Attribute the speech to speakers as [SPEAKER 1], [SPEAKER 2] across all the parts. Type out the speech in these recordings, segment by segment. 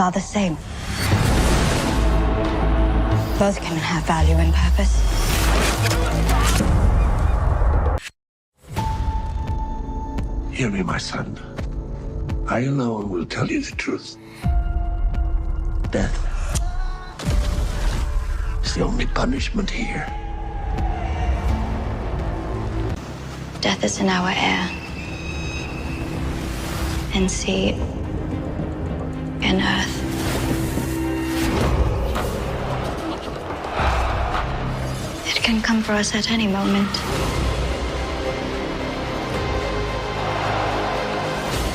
[SPEAKER 1] are the same. Both can have value and purpose.
[SPEAKER 2] Hear me, my son. I alone will tell you the truth. Death is the only punishment here.
[SPEAKER 1] Death is in our air, in sea, in earth. It can come for us at any moment.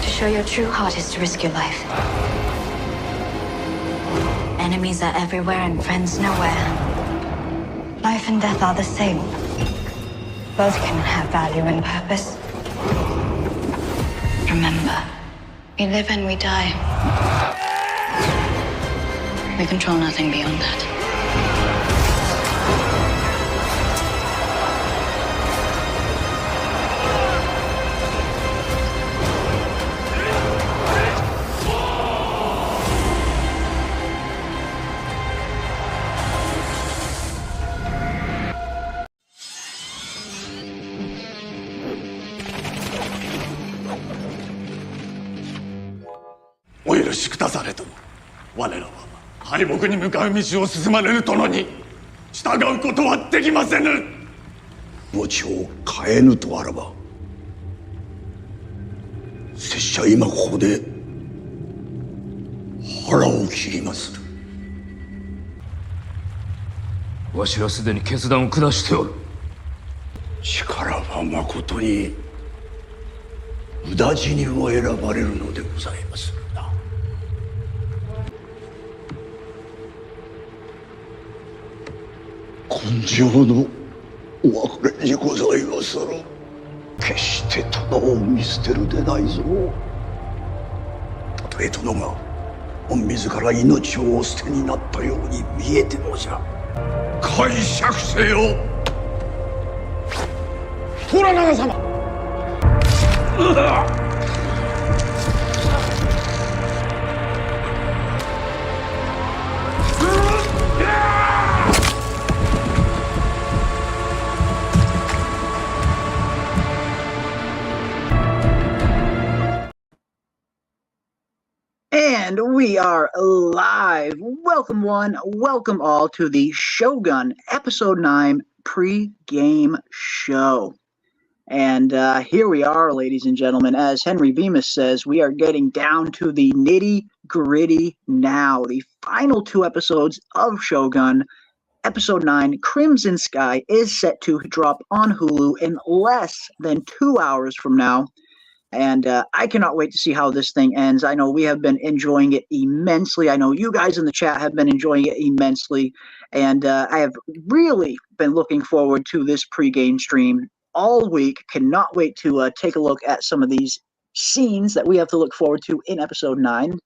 [SPEAKER 1] To show your true heart is to risk your life. Enemies are everywhere and friends nowhere. Life and death are the same. Both can have value and purpose. Remember, we live and we die. We control nothing beyond that.
[SPEAKER 2] お許しくだされとも。我らは敗北に向かう道を進まれる殿に従うことはできませぬ。
[SPEAKER 3] 気持ちを変えぬとあらば、拙者今ここで腹を切りまする。
[SPEAKER 4] わしはすでに決断を下しておる。
[SPEAKER 3] 力はまことに無駄死にを選ばれるのでございまするな。今生のお別れにございまする。決して殿を見捨てるでないぞ。たとえ殿が御自ら命をお捨てになったように見えてもじゃ。
[SPEAKER 2] 解釈せよ。Toranaga様。
[SPEAKER 5] And we are live. Welcome one, welcome all to the Shogun Episode 9 pre-game show. And here we are, ladies and gentlemen. As Henry Bemis says, we are getting down to the nitty-gritty now. The final two episodes of Shogun. Episode 9, Crimson Sky, is set to drop on Hulu in less than 2 hours from now. And I cannot wait to see how this thing ends. I know we have been enjoying it immensely. I know you guys in the chat have been enjoying it immensely. And I have really been looking forward to this pregame stream all week. Cannot wait to take a look at some of these scenes that we have to look forward to in episode 9.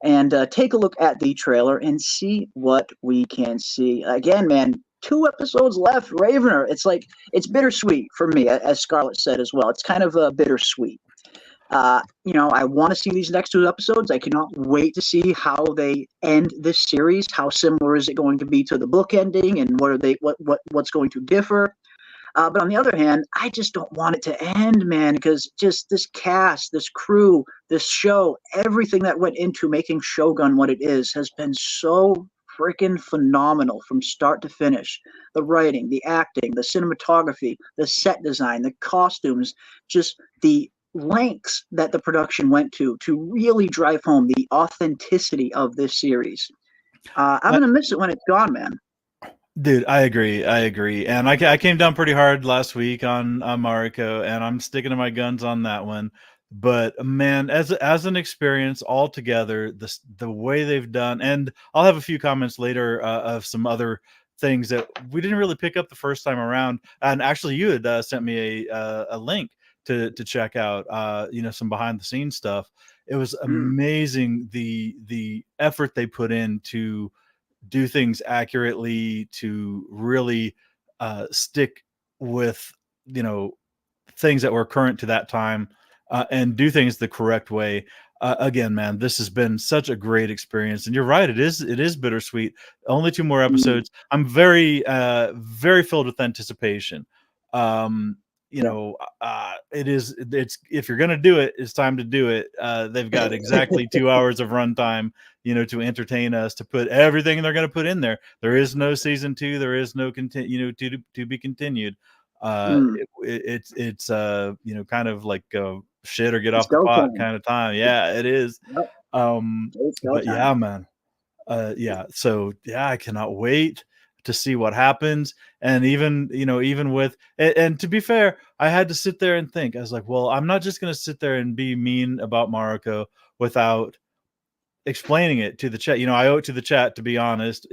[SPEAKER 5] And take a look at the trailer and see what we can see. Again, man, 2 episodes left. Ravener, it's like, it's bittersweet for me, as Scarlett said as well. It's kind of bittersweet. You know, I want to see these next 2 episodes. I cannot wait to see how they end this series. How similar is it going to be to the book ending, and what's going to differ? But on the other hand, I just don't want it to end, man, because just this cast, this crew, this show, everything that went into making Shogun what it is has been so freaking phenomenal from start to finish. The writing, the acting, the cinematography, the set design, the costumes, just the lengths that the production went to really drive home the authenticity of this series. I'm going to miss it when it's gone, man.
[SPEAKER 6] Dude, I agree. And I came down pretty hard last week on Mariko, and I'm sticking to my guns on that one. But man, as an experience altogether, the way they've done, and I'll have a few comments later of some other things that we didn't really pick up the first time around. And actually, you had sent me a link to check out, some behind the scenes stuff. It was amazing the effort they put in to do things accurately, to really stick with things that were current to that time, and do things the correct way. again, man, this has been such a great experience, and you're right, it is bittersweet. Only 2 more episodes. I'm very filled with anticipation. It's if you're gonna do it, it's time to do it. They've got exactly 2 hours of runtime, to entertain us, to put everything they're gonna put in there. There is no season 2. There is no to be continued. It's kind of like shit or get off the pot kind of time. Yeah, it is.
[SPEAKER 5] Yep.
[SPEAKER 6] But yeah, man. So yeah, I cannot wait to see what happens. And even with and to be fair, I had to sit there and think. I was like, well, I'm not just going to sit there and be mean about Mariko without explaining it to the chat. I owe it to the chat to be honest,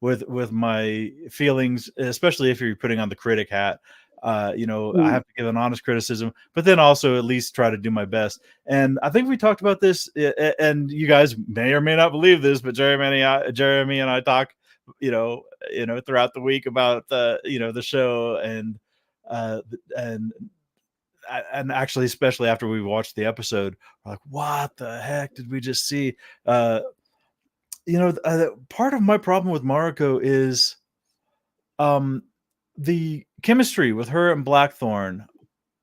[SPEAKER 6] with my feelings, especially if you're putting on the critic hat. I have to give an honest criticism, but then also at least try to do my best. And I think we talked about this, and you guys may or may not believe this, but Jeremy and I talk, throughout the week about the show, and actually, especially after we watched the episode, we're like, what the heck did we just see? Part of my problem with Mariko is the chemistry with her and Blackthorne.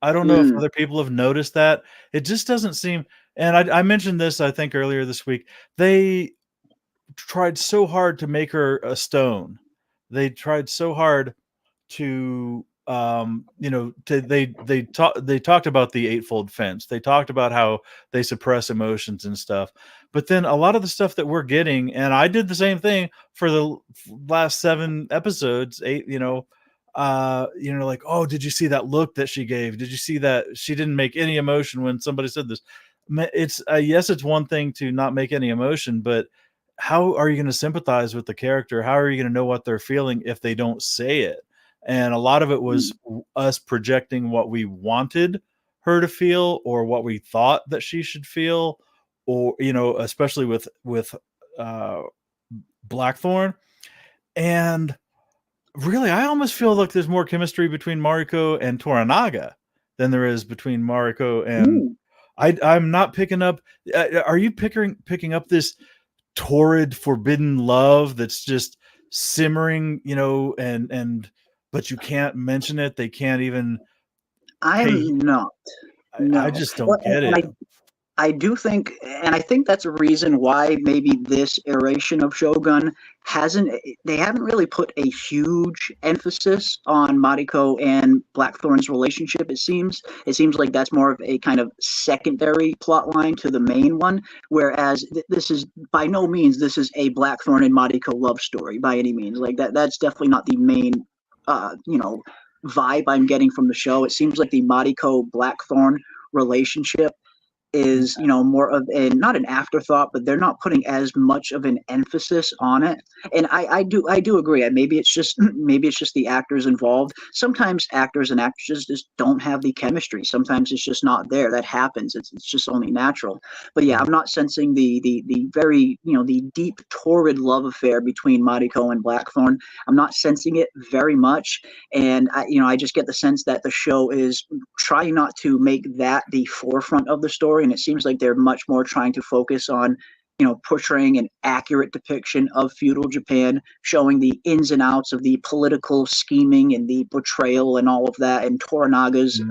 [SPEAKER 6] I don't know if other people have noticed that. It just doesn't seem, and I mentioned this, I think, earlier this week. They tried so hard to make her a stone. They tried so hard to they talked about the eightfold fence. They talked about how they suppress emotions and stuff. But then a lot of the stuff that we're getting, and I did the same thing for the last 7 episodes, 8, like, oh, did you see that look that she gave? Did you see that she didn't make any emotion when somebody said this? It's yes, it's one thing to not make any emotion, but how are you going to sympathize with the character? How are you going to know what they're feeling if they don't say it? And a lot of it was us projecting what we wanted her to feel, or what we thought that she should feel, or especially with Blackthorne. And really, I almost feel like there's more chemistry between Mariko and Toranaga than there is between Mariko and I'm not picking up. Are you picking up this torrid, forbidden love that's just simmering, and but you can't mention it. They can't even.
[SPEAKER 5] I'm not. No.
[SPEAKER 6] I just don't get it.
[SPEAKER 5] I do think, and I think that's a reason why maybe this iteration of Shogun they haven't really put a huge emphasis on Mariko and Blackthorne's relationship. It seems like that's more of a kind of secondary plot line to the main one, whereas this is by no means this is a Blackthorne and Mariko love story by any means. Like that's definitely not the main vibe I'm getting from the show. It seems like the Mariko Blackthorne relationship is more of not an afterthought, but they're not putting as much of an emphasis on it. And I do agree. Maybe it's just the actors involved. Sometimes actors and actresses just don't have the chemistry. Sometimes it's just not there. That happens. It's just only natural. But yeah, I'm not sensing the very the deep torrid love affair between Mariko and Blackthorne. I'm not sensing it very much. And I just get the sense that the show is trying not to make that the forefront of the story. And it seems like they're much more trying to focus on, portraying an accurate depiction of feudal Japan, showing the ins and outs of the political scheming and the betrayal and all of that, and Toranaga's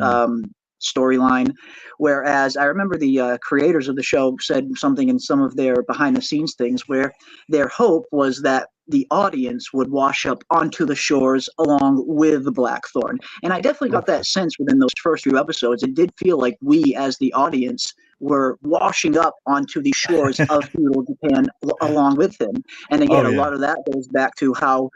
[SPEAKER 5] storyline. Whereas I remember the creators of the show said something in some of their behind-the-scenes things where their hope was that the audience would wash up onto the shores along with the Blackthorne. And I definitely got that sense within those first few episodes. It did feel like we, as the audience, were washing up onto the shores of feudal Japan along with him. And again, a lot of that goes back to how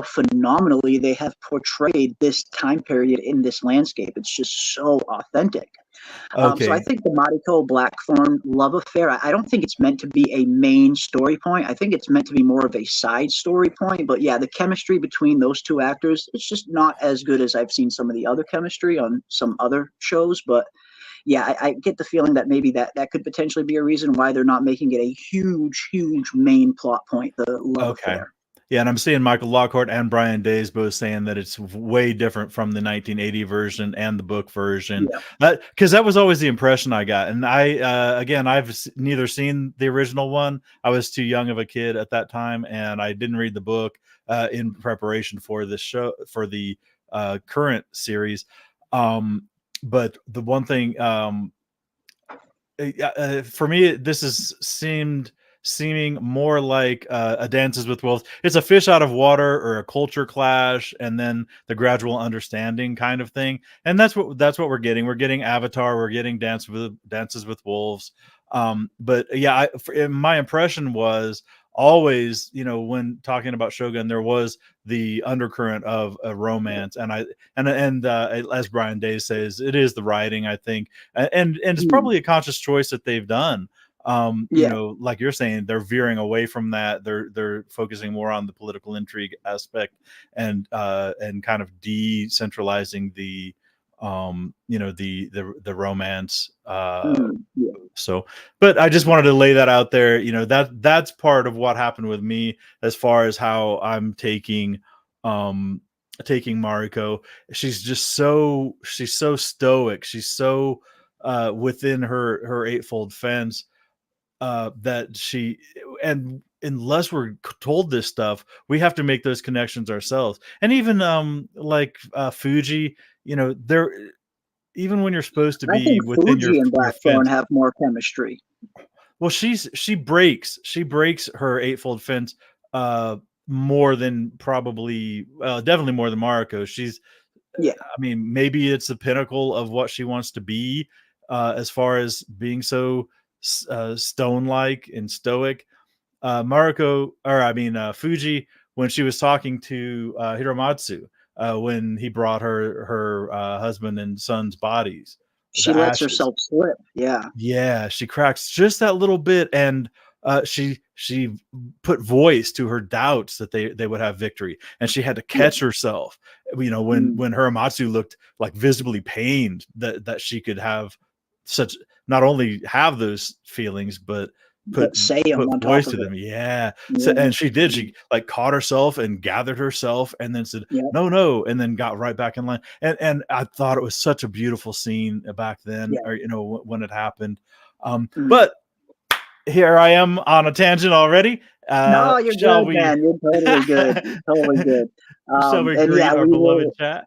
[SPEAKER 5] phenomenally they have portrayed this time period in this landscape. It's just so authentic. So I think the Mariko Blackthorne love affair, I don't think it's meant to be a main story point. I think it's meant to be more of a side story point. But yeah, the chemistry between those two actors, it's just not as good as I've seen some of the other chemistry on some other shows. But yeah, I get the feeling that maybe that could potentially be a reason why they're not making it a huge main plot point, the love affair.
[SPEAKER 6] Yeah, and I'm seeing Michael Lockhart and Brian Days both saying that it's way different from the 1980 version and the book version. Because that was always the impression I got. And again, I've neither seen the original one. I was too young of a kid at that time, and I didn't read the book in preparation for this show, for the current series. But the one thing for me, this is seeming more like a Dances with Wolves. It's a fish out of water or a culture clash, and then the gradual understanding kind of thing. And that's what we're getting. We're getting Avatar. We're getting Dances with Wolves. But yeah, my impression was always, when talking about Shogun, there was the undercurrent of a romance, and as Brian Day says, it is the writing, I think, and it's probably a conscious choice that they've done. Like you're saying, they're veering away from that. They're focusing more on the political intrigue aspect and kind of decentralizing the the romance. So, but I just wanted to lay that out there. That's part of what happened with me as far as how I'm taking Mariko. She's so stoic. She's so within her eightfold fence that she, and unless we're told this stuff, we have to make those connections ourselves. And even like Fuji, they're, even when you're supposed to be within
[SPEAKER 5] Fuji and Blackthorne have more chemistry.
[SPEAKER 6] Well, she breaks her eightfold fence more than definitely more than Mariko. I mean, maybe it's the pinnacle of what she wants to be as far as being so stone-like and stoic. Fuji, when she was talking to Hiramatsu, when he brought her husband and son's bodies,
[SPEAKER 5] she lets herself slip. Yeah,
[SPEAKER 6] she cracks just that little bit, and she put voice to her doubts that they would have victory, and she had to catch herself. When Hiramatsu looked like visibly pained that she could have not only have those feelings, but put voice to them. So, and she did. She like caught herself and gathered herself, and then said no, and then got right back in line. And I thought it was such a beautiful scene back then, or when it happened. But here I am on a tangent already.
[SPEAKER 5] No, you're good, man. You're totally good. Totally good.
[SPEAKER 6] Shall we greet our beloved chat?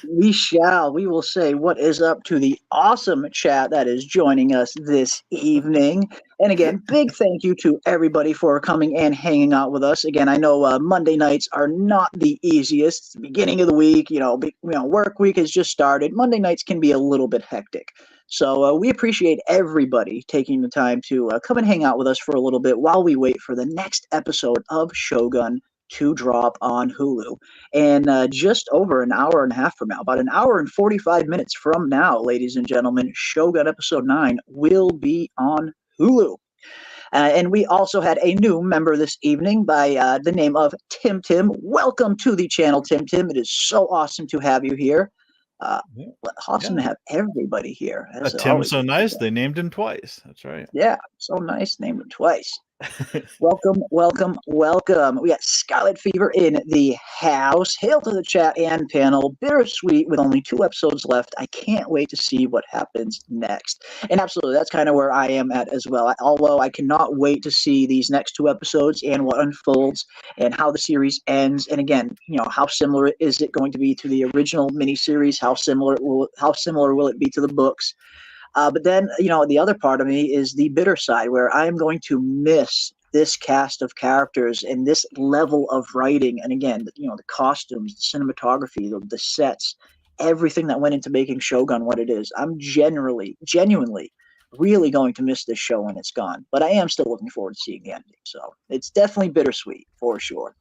[SPEAKER 5] We shall. We will say what is up to the awesome chat that is joining us this evening. And again, big thank you to everybody for coming and hanging out with us. Again, I know Monday nights are not the easiest. It's the beginning of the week, work week has just started. Monday nights can be a little bit hectic. So we appreciate everybody taking the time to come and hang out with us for a little bit while we wait for the next episode of Shogun to drop on Hulu. And just over an hour and a half from now, about an hour and 45 minutes from now, ladies and gentlemen, Shogun Episode 9 will be on Hulu. And we also had a new member this evening by the name of Tim. Welcome to the channel, Tim. It is so awesome to have you here. Awesome to have everybody here.
[SPEAKER 6] Tim's so nice, they named him twice. That's right.
[SPEAKER 5] Yeah, so nice, named him twice. Welcome. We got Scarlet Fever in the house. Hail to the chat and panel. Bittersweet with only 2 episodes left. I can't wait to see what happens next. And absolutely, that's kind of where I am at as well. Although I cannot wait to see these next 2 episodes and what unfolds and how the series ends. And again, how similar is it going to be to the original miniseries? How similar will it be to the books? But then, the other part of me is the bitter side, where I'm going to miss this cast of characters and this level of writing. And again, the costumes, the cinematography, the sets, everything that went into making Shogun what it is. I'm genuinely really going to miss this show when it's gone. But I am still looking forward to seeing the ending. So it's definitely bittersweet for sure.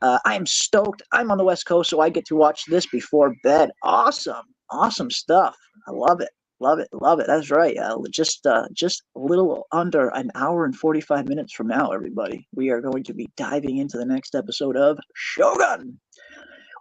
[SPEAKER 5] I am stoked. I'm on the West Coast, so I get to watch this before bed. Awesome stuff. I love it. Love it. That's right. Just a little under an hour and 45 minutes from now, everybody, we are going to be diving into the next episode of Shogun.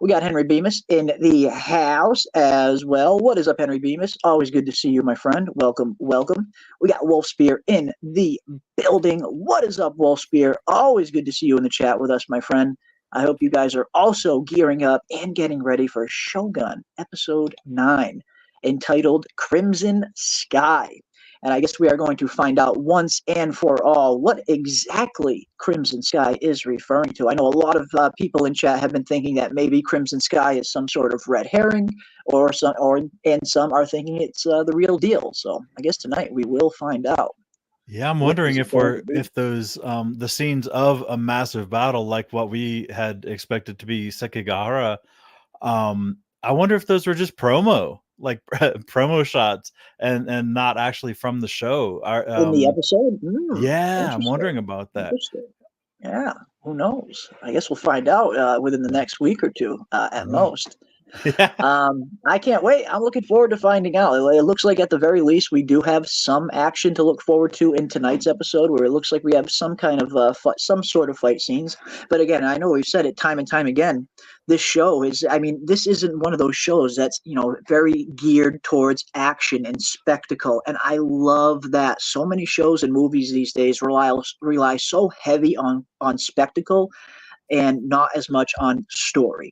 [SPEAKER 5] We got Henry Bemis in the house as well. What is up, Henry Bemis? Always good to see you, my friend. Welcome. We got Wolf Spear in the building. What is up, Wolf Spear? Always good to see you in the chat with us, my friend. I hope you guys are also gearing up and getting ready for Shogun Episode 9, entitled Crimson Sky. And I guess we are going to find out once and for all what exactly Crimson Sky is referring to. I know a lot of people in chat have been thinking that maybe Crimson Sky is some sort of red herring, and some are thinking it's the real deal. So I guess tonight we will find out.
[SPEAKER 6] Yeah, I'm
[SPEAKER 5] What
[SPEAKER 6] wondering
[SPEAKER 5] is it
[SPEAKER 6] if
[SPEAKER 5] going to be?
[SPEAKER 6] those the scenes of a massive battle like what we had expected to be Sekigahara, I wonder if those were just promo, like promo shots and not actually from the show.
[SPEAKER 5] In the episode?
[SPEAKER 6] Yeah, I'm
[SPEAKER 5] Interesting.
[SPEAKER 6] wondering about that.
[SPEAKER 5] Interesting. Yeah, who knows? I guess we'll find out within the next week or two at most.
[SPEAKER 6] Yeah.
[SPEAKER 5] I can't wait. I'm looking forward to finding out. It looks like at the very least we do have some action to look forward to in tonight's episode, where it looks like we have some kind of some sort of fight scenes. But again, I know we've said it time and time again. This show is, I mean, this isn't one of those shows that's, very geared towards action and spectacle. And I love that so many shows and movies these days rely so heavy on spectacle and not as much on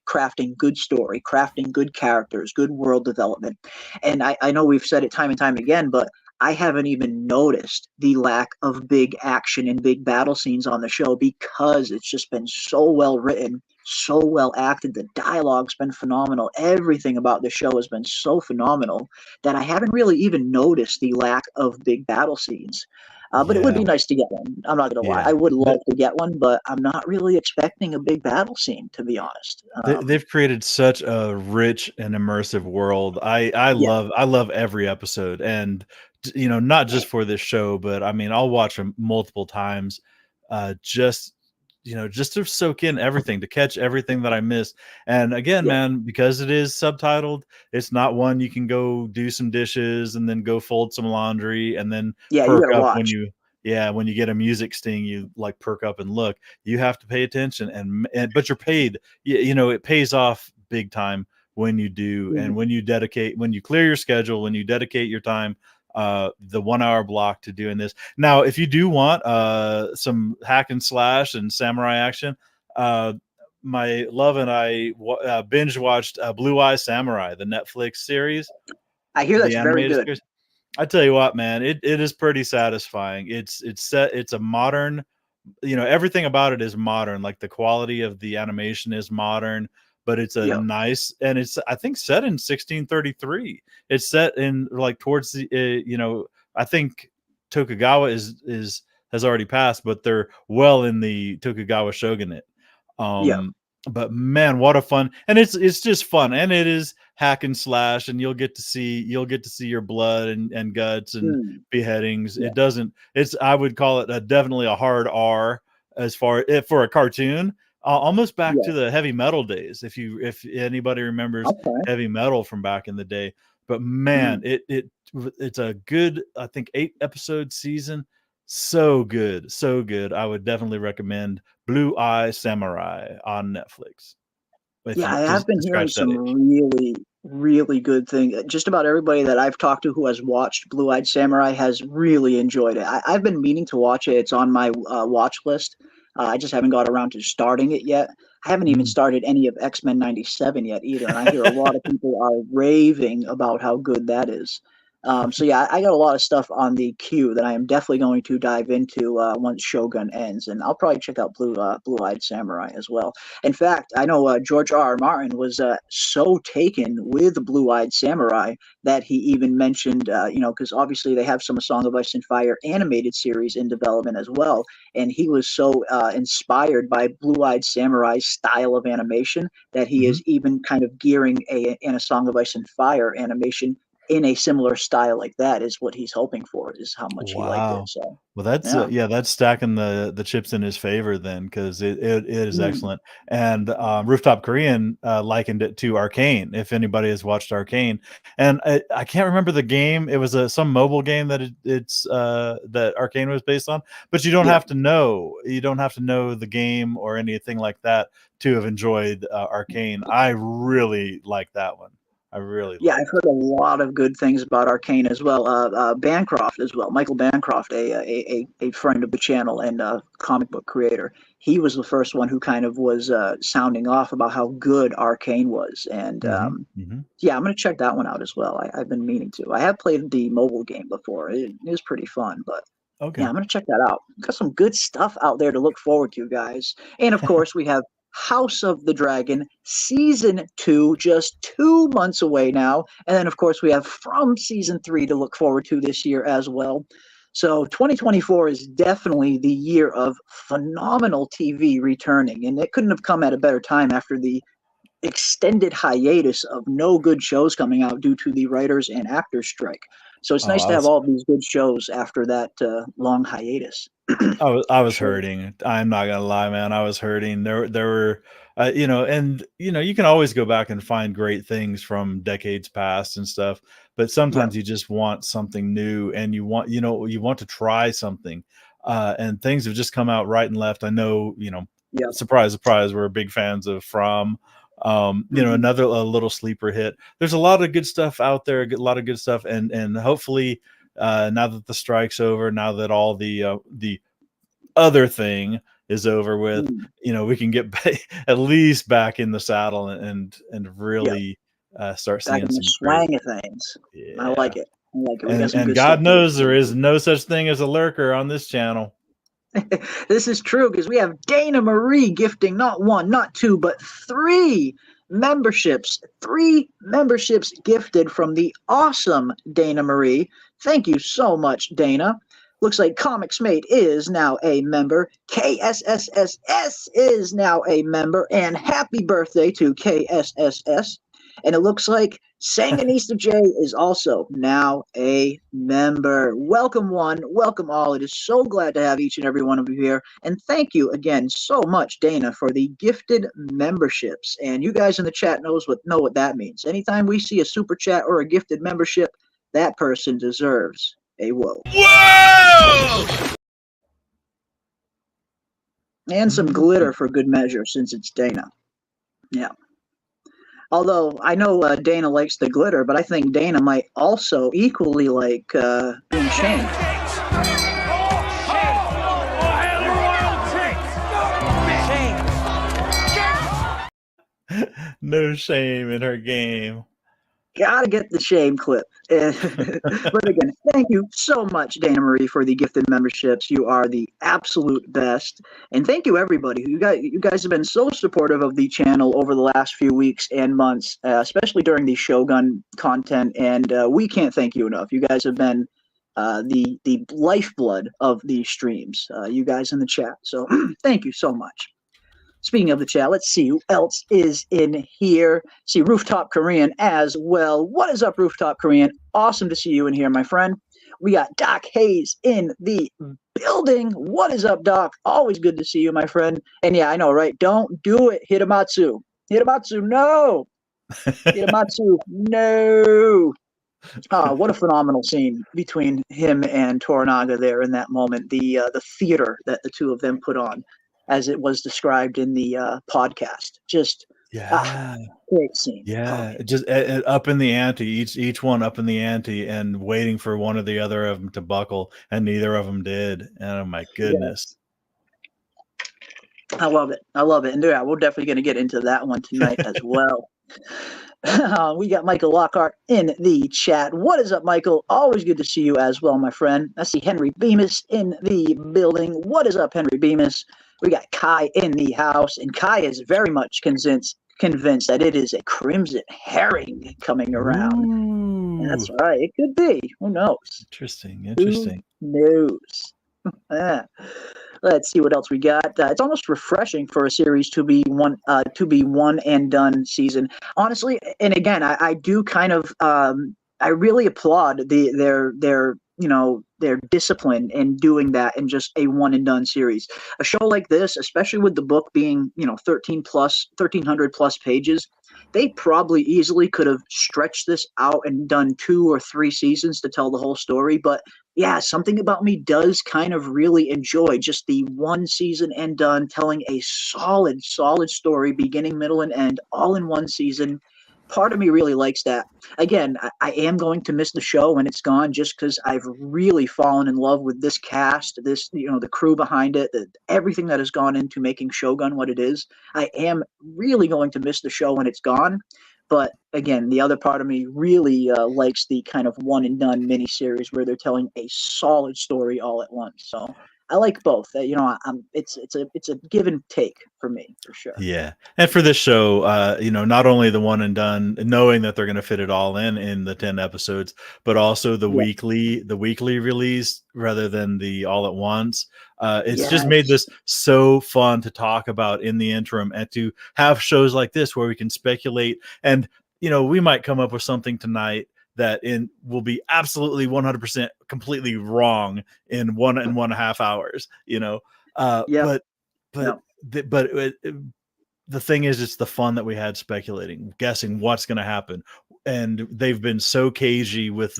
[SPEAKER 5] crafting good characters, good world development. And I know we've said it time and time again, but I haven't even noticed the lack of big action and big battle scenes on the show because it's just been so well written, so well acted. The dialogue's been phenomenal. Everything about the show has been so phenomenal that I haven't really even noticed the lack of big battle scenes. But it would be nice to get one. I'm not going to lie. I would love to get one, but I'm not really expecting a big battle scene, to be honest.
[SPEAKER 6] They've created such a rich and immersive world. I love every episode, and not just for this show, but I mean, I'll watch them multiple times, just to soak in everything, to catch everything that I missed. And again, man, because it is subtitled, it's not one you can go do some dishes and then go fold some laundry and then perk up when you get a music sting, you like perk up and look. You have to pay attention, but you're paid. It pays off big time when you do, and when you clear your schedule, when you dedicate your time, the 1 hour block to doing this. Now, if you do want some hack and slash and samurai action, my love and I binge watched Blue Eye Samurai, the Netflix series.
[SPEAKER 5] I hear that's very good.
[SPEAKER 6] Series. I tell you what, man, it is pretty satisfying. It's a modern, everything about it is modern. Like the quality of the animation is modern, but it's a nice, and it's, I think, set in 1633. It's set in like towards the, I think Tokugawa has already passed, but they're well in the Tokugawa shogunate. But man, what a fun, and it's just fun, and it is hack and slash, and you'll get to see your blood and guts and beheadings. I would call it definitely a hard R as far for a cartoon, almost back to the heavy metal days. If anybody remembers heavy metal from back in the day, but man, it's a good, I think, 8-episode season. So good. I would definitely recommend Blue Eye Samurai on Netflix.
[SPEAKER 5] I have been hearing some really, really good things. Just about everybody that I've talked to who has watched Blue Eyed Samurai has really enjoyed it. I've been meaning to watch it. It's on my watch list. I just haven't got around to starting it yet. I haven't even started any of X-Men 97 yet either. And I hear a lot of people are raving about how good that is. I got a lot of stuff on the queue that I am definitely going to dive into once Shogun ends, and I'll probably check out Blue-Eyed Samurai as well. In fact, I know George R.R. Martin was so taken with Blue-Eyed Samurai that he even mentioned, because obviously they have some Song of Ice and Fire animated series in development as well, and he was so inspired by Blue-Eyed Samurai's style of animation that he is even kind of gearing a Song of Ice and Fire animation in a similar style like that is what he's hoping for, is how much he liked it. So,
[SPEAKER 6] well, that's that's stacking the chips in his favor then, because it is excellent. And Rooftop Korean likened it to Arcane, if anybody has watched Arcane. And I can't remember the game. It was some mobile game that that Arcane was based on, but you don't have to know. You don't have to know the game or anything like that to have enjoyed Arcane. I really like that one. I really
[SPEAKER 5] Yeah,
[SPEAKER 6] like
[SPEAKER 5] I've heard a lot of good things about Arcane as well. Bancroft as well. Michael Bancroft, a friend of the channel and a comic book creator. He was the first one who kind of was sounding off about how good Arcane was. And
[SPEAKER 6] it. Hmm.
[SPEAKER 5] yeah, I'm going to check that one out as well. I've been meaning to. I have played the mobile game before. It is pretty fun, but
[SPEAKER 6] Okay.
[SPEAKER 5] yeah, I'm going to check that out. Got some good stuff out there to look forward to, guys. And of course, we have House of the Dragon Season 2, just 2 months away now. And then, of course, we have From Season 3 to look forward to this year as well. So 2024 is definitely the year of phenomenal TV returning. And it couldn't have come at a better time after the extended hiatus of no good shows coming out due to the writers and actors strike. So it's
[SPEAKER 6] Oh,
[SPEAKER 5] nice to have all these good shows after that long hiatus.
[SPEAKER 6] I was
[SPEAKER 5] Sure.
[SPEAKER 6] hurting. I'm not gonna lie, man. I was hurting. There were, and you can always go back and find great things from decades past and stuff. But sometimes you just want something new, and you want to try something. And things have just come out right and left. I know,
[SPEAKER 5] Yeah.
[SPEAKER 6] surprise, surprise, we're big fans of From. Another a little sleeper hit. There's a lot of good stuff out there, a lot of good stuff, and hopefully, now that the strike's over, now that all the other thing is over with, we can get at least back in the saddle and really start
[SPEAKER 5] Back
[SPEAKER 6] seeing
[SPEAKER 5] in the
[SPEAKER 6] some
[SPEAKER 5] swang
[SPEAKER 6] great.
[SPEAKER 5] of things.
[SPEAKER 6] Yeah.
[SPEAKER 5] I like it. I like it. We got
[SPEAKER 6] And
[SPEAKER 5] some
[SPEAKER 6] and
[SPEAKER 5] good
[SPEAKER 6] God
[SPEAKER 5] stuff
[SPEAKER 6] knows there is no such thing as a lurker on this channel.
[SPEAKER 5] This is true because we have Dana Marie gifting not one, not two, but three memberships. 3 memberships gifted from the awesome Dana Marie. Thank you so much, Dana. Looks like Comics Mate is now a member. KSSSS is now a member. And happy birthday to KSSS. And it looks like Sanganista J is also now a member. Welcome one, welcome all. It is so glad to have each and every one of you here. And thank you again so much, Dana, for the gifted memberships. And you guys in the chat know what that means. Anytime we see a super chat or a gifted membership, that person deserves a whoa. Whoa! And some glitter for good measure since it's Dana. Yeah. Although I know Dana likes the glitter, but I think Dana might also equally like being shamed.
[SPEAKER 6] No shame in her game.
[SPEAKER 5] Gotta get the shame clip. But again, thank you so much, Dana Marie, for the gifted memberships. You are the absolute best. And thank you, everybody. You guys have been so supportive of the channel over the last few weeks and months, especially during the Shogun content. And we can't thank you enough. You guys have been the lifeblood of these streams, you guys in the chat. So thank you so much. Speaking of the chat, let's see who else is in here. See Rooftop Korean as well. What is up, Rooftop Korean? Awesome to see you in here, my friend. We got Doc Hayes in the building. What is up, Doc? Always good to see you, my friend. And yeah, I know, right? Don't do it, Hitamatsu. Hitamatsu, no. Hitamatsu, no. What a phenomenal scene between him and Toranaga there in that moment. The theater that the two of them put on, as it was described in the podcast. Just great scene.
[SPEAKER 6] Yeah, just up in the ante, each one up in the ante, and waiting for one or the other of them to buckle, and neither of them did. And oh my goodness,
[SPEAKER 5] I love it. And yeah, we're definitely going to get into that one tonight as well. We got Michael Lockhart in the chat. What is up, Michael? Always good to see you as well, my friend. I see Henry Bemis in the building. What is up, Henry Bemis? We got Kai in the house, and Kai is very much convinced that it is a crimson herring coming around. And that's right. It could be. Who knows?
[SPEAKER 6] Interesting.
[SPEAKER 5] Who knows? Let's see what else we got. It's almost refreshing for a series to be one and done season. Honestly, and again, I do kind of I really applaud their discipline in doing that in just a one and done series. A show like this, especially with the book being 1,300 plus pages, they probably easily could have stretched this out and done 2 or 3 seasons to tell the whole story. But yeah, something about me does kind of really enjoy just the one season and done, telling a solid story, beginning, middle, and end, all in one season. part of me really likes that. Again, I am going to miss the show when it's gone, just because I've really fallen in love with this cast, this, the crew behind it, everything that has gone into making Shogun what it is. I am really going to miss the show when it's gone. But again, the other part of me really likes the kind of one and done miniseries where they're telling a solid story all at once. So I like both. It's a give and take for me, for sure.
[SPEAKER 6] Yeah, and for this show, not only the one and done, knowing that they're going to fit it all in the 10 episodes, but also the weekly release rather than the all at once. It's just made this so fun to talk about in the interim, and to have shows like this where we can speculate, and we might come up with something tonight that will be absolutely 100% completely wrong in 1.5 hours, but the thing is, it's the fun that we had speculating, guessing what's going to happen. And they've been so cagey with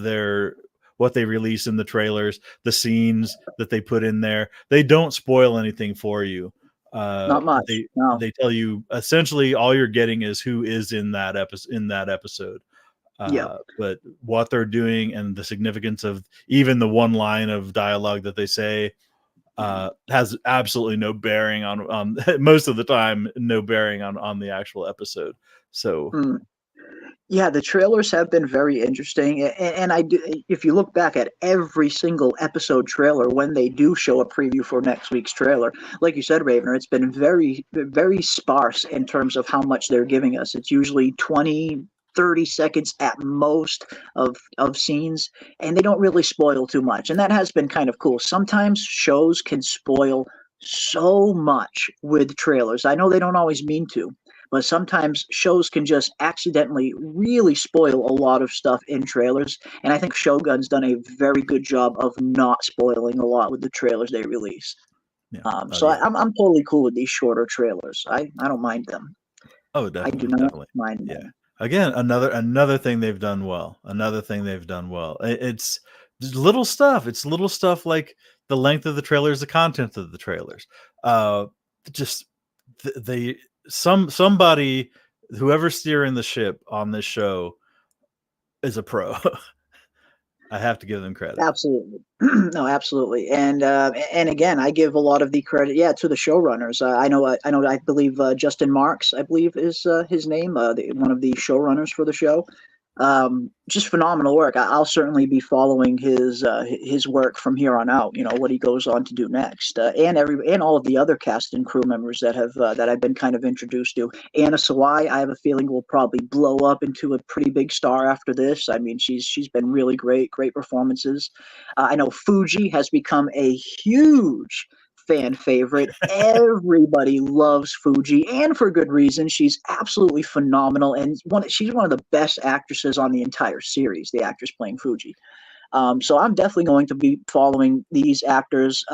[SPEAKER 6] what they release in the trailers, the scenes that they put in there. They don't spoil anything for you.
[SPEAKER 5] Not much.
[SPEAKER 6] They tell you essentially all you're getting is who is in that episode. But what they're doing and the significance of even the one line of dialogue that they say has absolutely no bearing on most of the time, no bearing on the actual episode. So
[SPEAKER 5] the trailers have been very interesting, and I do. If you look back at every single episode trailer, when they do show a preview for next week's trailer, like you said, Ravener, it's been very, very sparse in terms of how much they're giving us. It's usually 20-30 seconds at most of scenes, and they don't really spoil too much, and that has been kind of cool. Sometimes shows can spoil so much with trailers. I know they don't always mean to, but sometimes shows can just accidentally really spoil a lot of stuff in trailers, and I think Shogun's done a very good job of not spoiling a lot with the trailers they release. I'm totally cool with these shorter trailers. I don't mind them.
[SPEAKER 6] Oh, definitely.
[SPEAKER 5] I do not mind them.
[SPEAKER 6] Again, another thing they've done well. It's little stuff. It's little stuff like the length of the trailers, the content of the trailers. Somebody, whoever's steering the ship on this show, is a pro. I have to give them credit.
[SPEAKER 5] Absolutely. No, absolutely. And again, I give a lot of the credit, to the showrunners. I believe Justin Marks, I believe is his name, one of the showrunners for the show. Just phenomenal work. I'll certainly be following his work from here on out. What he goes on to do next, and all of the other cast and crew members that I've been kind of introduced to. Anna Sawai, I have a feeling, will probably blow up into a pretty big star after this. I mean, she's been really great performances. I know Fuji has become a huge fan favorite. Everybody loves Fuji, and for good reason. She's absolutely phenomenal, and she's one of the best actresses on the entire series, the actress playing Fuji. So I'm definitely going to be following these actors'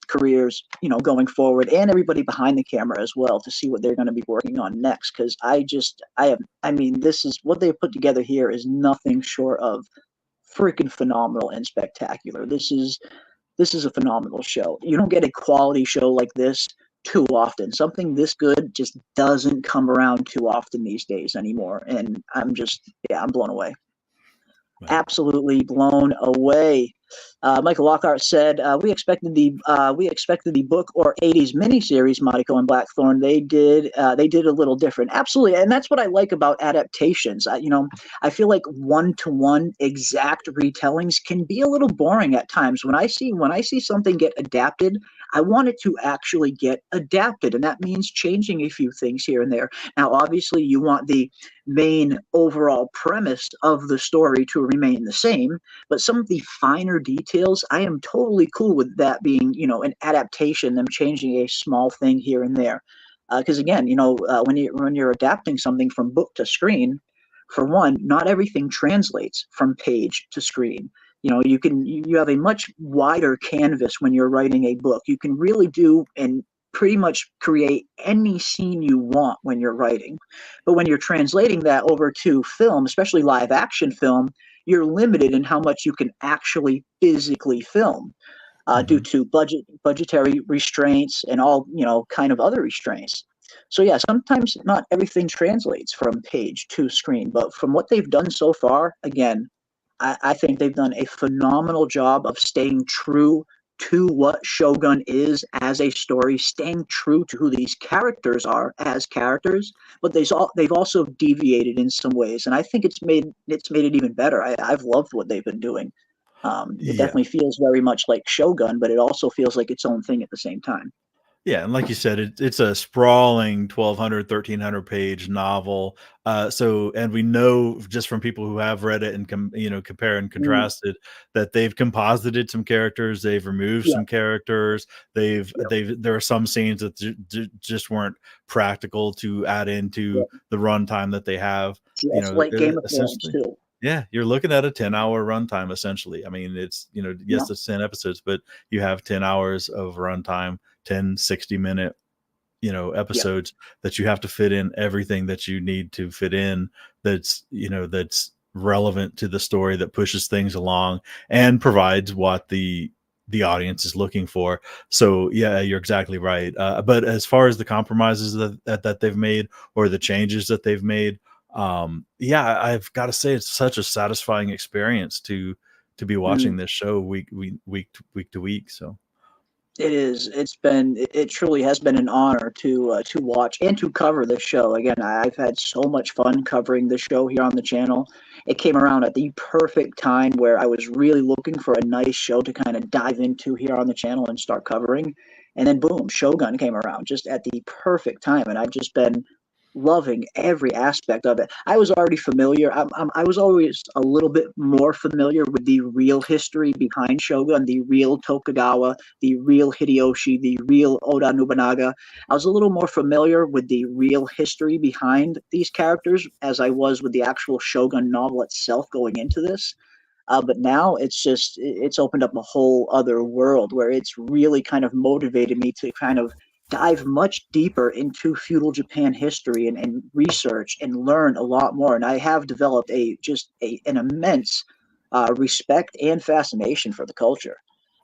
[SPEAKER 5] careers, going forward, and everybody behind the camera as well, to see what they're going to be working on next. Because this is what they've put together here is nothing short of freaking phenomenal and spectacular. This is a phenomenal show. You don't get a quality show like this too often. Something this good just doesn't come around too often these days anymore. And I'm blown away. Wow. Absolutely blown away. Michael Lockhart said, we expected the book or 80s miniseries, Mariko and Blackthorne. They did a little different. Absolutely. And that's what I like about adaptations. I feel like one-to-one exact retellings can be a little boring at times. When I see something get adapted, I want it to actually get adapted, and that means changing a few things here and there. Now, obviously, you want the main overall premise of the story to remain the same, but some of the finer details, I am totally cool with that being, an adaptation, them changing a small thing here and there. Because again, when you're adapting something from book to screen, for one, not everything translates from page to screen. You have a much wider canvas when you're writing a book. You can really do and pretty much create any scene you want when you're writing. But when you're translating that over to film, especially live action film, you're limited in how much you can actually physically film due to budgetary restraints and all, kind of other restraints. So yeah, sometimes not everything translates from page to screen, but from what they've done so far, again, I think they've done a phenomenal job of staying true to what Shogun is as a story, staying true to who these characters are as characters, but they've also deviated in some ways, and I think it's made it even better. I've loved what they've been doing. It
[SPEAKER 6] Yeah.
[SPEAKER 5] definitely feels very much like Shogun, but it also feels like its own thing at the same time.
[SPEAKER 6] Yeah, and like you said, it's a sprawling 1,200, 1,300 page novel. And we know just from people who have read it and compare and
[SPEAKER 5] Mm,
[SPEAKER 6] contrasted that they've composited some characters, they've removed
[SPEAKER 5] yeah,
[SPEAKER 6] some characters,
[SPEAKER 5] yep,
[SPEAKER 6] there are some scenes that just weren't practical to add into
[SPEAKER 5] yep.
[SPEAKER 6] the runtime that they have.
[SPEAKER 5] Just like Game of Thrones
[SPEAKER 6] Essentially,
[SPEAKER 5] too.
[SPEAKER 6] yeah, you're looking at a 10-hour runtime essentially. I mean, it's
[SPEAKER 5] Yeah,
[SPEAKER 6] yes, it's 10 episodes, but you have 10 hours of runtime, 10 60-minute
[SPEAKER 5] yeah.
[SPEAKER 6] episodes that you have to fit in everything that you need to fit in, that's relevant to the story, that pushes things along and provides what the audience is looking for. So yeah, you're exactly right. But as far as the compromises that they've made, or the changes that they've made, yeah, I've got to say it's such a satisfying experience to be
[SPEAKER 5] Mm.
[SPEAKER 6] watching this show week to week. So
[SPEAKER 5] It is. It truly has been an honor to watch and to cover this show. Again, I've had so much fun covering the show here on the channel. It came around at the perfect time where I was really looking for a nice show to kind of dive into here on the channel and start covering. And then boom, Shogun came around just at the perfect time, and I've just been loving every aspect of it. I was already familiar. I was always a little bit more familiar with the real history behind Shogun, the real Tokugawa, the real Hideyoshi, the real Oda Nobunaga. I was a little more familiar with the real history behind these characters as I was with the actual Shogun novel itself going into this. But now it's opened up a whole other world where it's really kind of motivated me to kind of dive much deeper into feudal Japan history and research and learn a lot more. And I have developed an immense respect and fascination for the culture.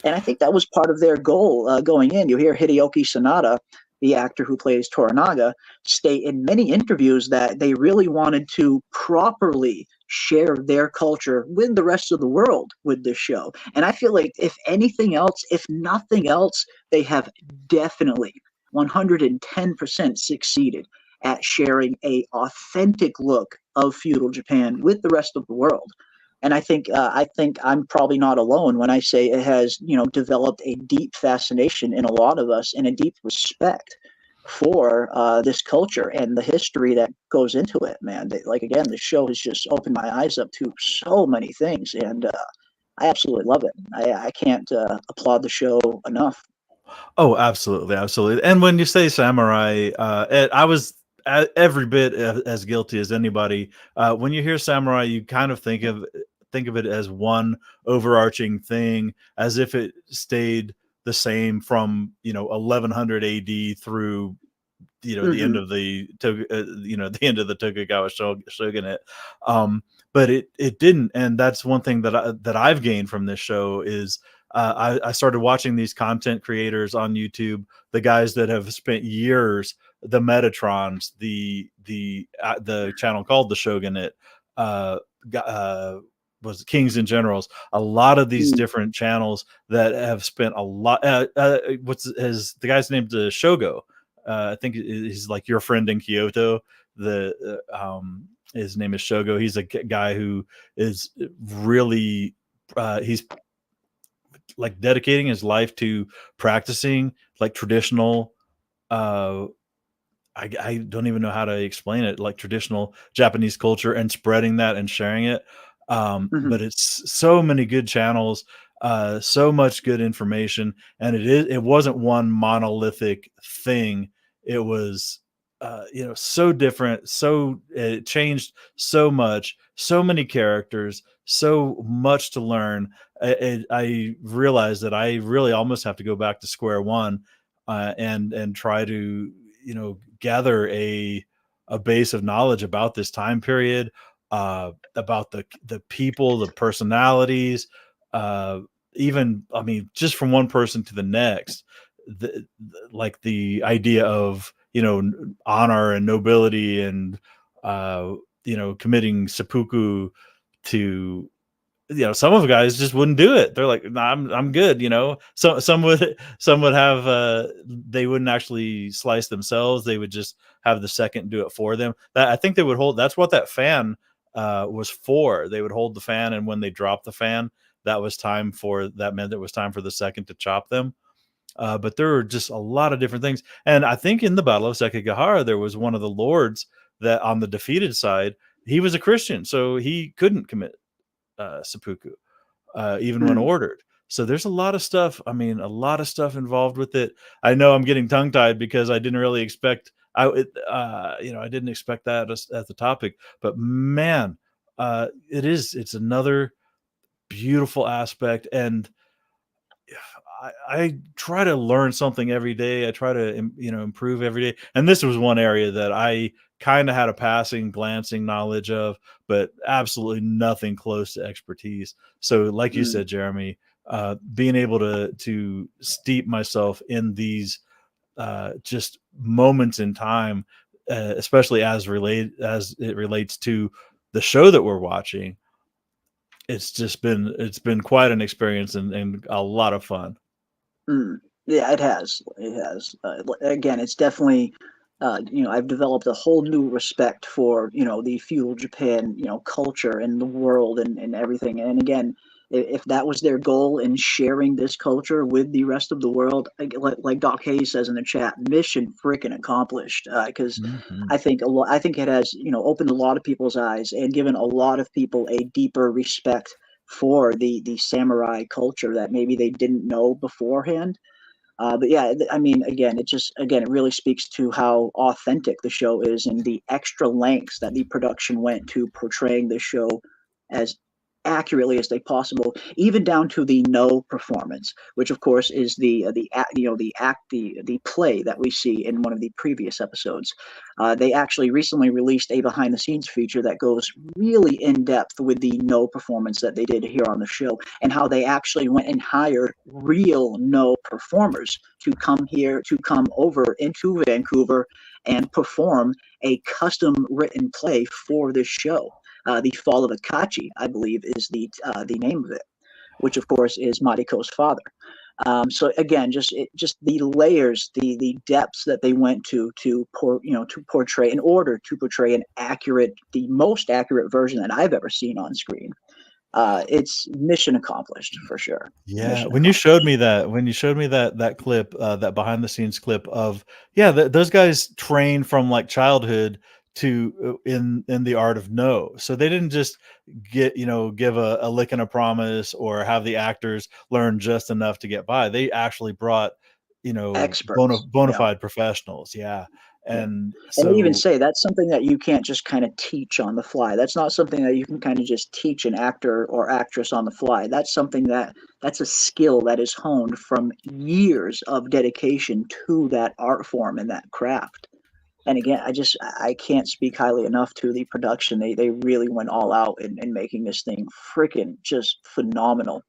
[SPEAKER 5] And I think that was part of their goal going in. You hear Hideyoki Sanada, the actor who plays Toranaga, state in many interviews that they really wanted to properly share their culture with the rest of the world with this show. And I feel like if anything else, if nothing else, they have definitely 110% succeeded at sharing a authentic look of feudal Japan with the rest of the world. And I think I'm probably not alone when I say it has developed a deep fascination in a lot of us and a deep respect for this culture and the history that goes into it. Man, like again, the show has just opened my eyes up to so many things, and I absolutely love it. I can't applaud the show enough.
[SPEAKER 6] oh, absolutely, absolutely. And when you say samurai, I was every bit as guilty as anybody. When you hear samurai, you kind of think of it as one overarching thing, as if it stayed the same from 1100 AD through the end
[SPEAKER 5] Mm-hmm.
[SPEAKER 6] of the end of the Tokugawa shogunate. But it didn't, and that's one thing that I've gained from this show is I started watching these content creators on YouTube, the guys that have spent years, the Metatrons, the channel called the Shogunate, uh, was Kings and Generals. A lot of these
[SPEAKER 5] Mm.
[SPEAKER 6] different channels that have spent a lot. The guy's named Shogo. I think he's like your friend in Kyoto. His name is Shogo. He's a guy who is really he's like dedicating his life to practicing like traditional uh I don't even know how to explain it, like traditional Japanese culture, and spreading that and sharing it.
[SPEAKER 5] Mm-hmm.
[SPEAKER 6] But it's so many good channels, so much good information, and it wasn't one monolithic thing. It was so different, so it changed so much, so many characters, so much to learn. I realized that I really almost have to go back to square one, and try to gather a base of knowledge about this time period, about the people, the personalities, uh, even I mean, just from one person to the next, like the idea of honor and nobility and committing seppuku to, some of the guys just wouldn't do it. They're like, nah, I'm good. So some would have, they wouldn't actually slice themselves. They would just have the second do it for them. That I think they would hold. That's what that fan was for. They would hold the fan, and when they dropped the fan, that meant it was time for the second to chop them. But there were just a lot of different things. And I think in the Battle of Sekigahara, there was one of the lords that on the defeated side, he was a Christian, so he couldn't commit seppuku, even when ordered. So there's a lot of stuff. I mean, a lot of stuff involved with it. I know I'm getting tongue tied because I didn't really expect. I didn't expect that as the topic. But man, it's another beautiful aspect, and I try to learn something every day. I try to improve every day, and this was one area that I kind of had a passing, glancing knowledge of, but absolutely nothing close to expertise. So, like you said, Jeremy, being able to steep myself in these just moments in time, especially as it relates to the show that we're watching, it's been quite an experience and a lot of fun.
[SPEAKER 5] Yeah, it has. Again, it's definitely, I've developed a whole new respect for, the feudal Japan, culture and the world and everything. And again, if that was their goal in sharing this culture with the rest of the world, like Doc Hayes says in the chat, mission freaking accomplished. Because I think it has, opened a lot of people's eyes and given a lot of people a deeper respect for the samurai culture that maybe they didn't know beforehand. But yeah, I mean, again, it really speaks to how authentic the show is and the extra lengths that the production went to portraying the show as accurately as they possible, even down to the no performance, which of course is the play that we see in one of the previous episodes. They actually recently released a behind the scenes feature that goes really in depth with the no performance that they did here on the show, and how they actually went and hired real no performers to come over into Vancouver and perform a custom written play for this show. The Fall of Akachi, I believe, is the name of it, which of course is Mariko's father. So again, just the layers, the depths that they went to portray, in order to portray the most accurate version that I've ever seen on screen. It's mission accomplished for sure.
[SPEAKER 6] Yeah, when you showed me that clip, that behind the scenes clip of those guys trained from like childhood to in the art of no. So they didn't just give a lick and a promise or have the actors learn just enough to get by. They actually brought
[SPEAKER 5] experts,
[SPEAKER 6] bona fide professionals. Yeah. And
[SPEAKER 5] they even say that's something that you can't just kind of teach on the fly. That's not something that you can kind of just teach an actor or actress on the fly. That's a skill that is honed from years of dedication to that art form and that craft. And again, I can't speak highly enough to the production. They really went all out in making this thing freaking just phenomenal.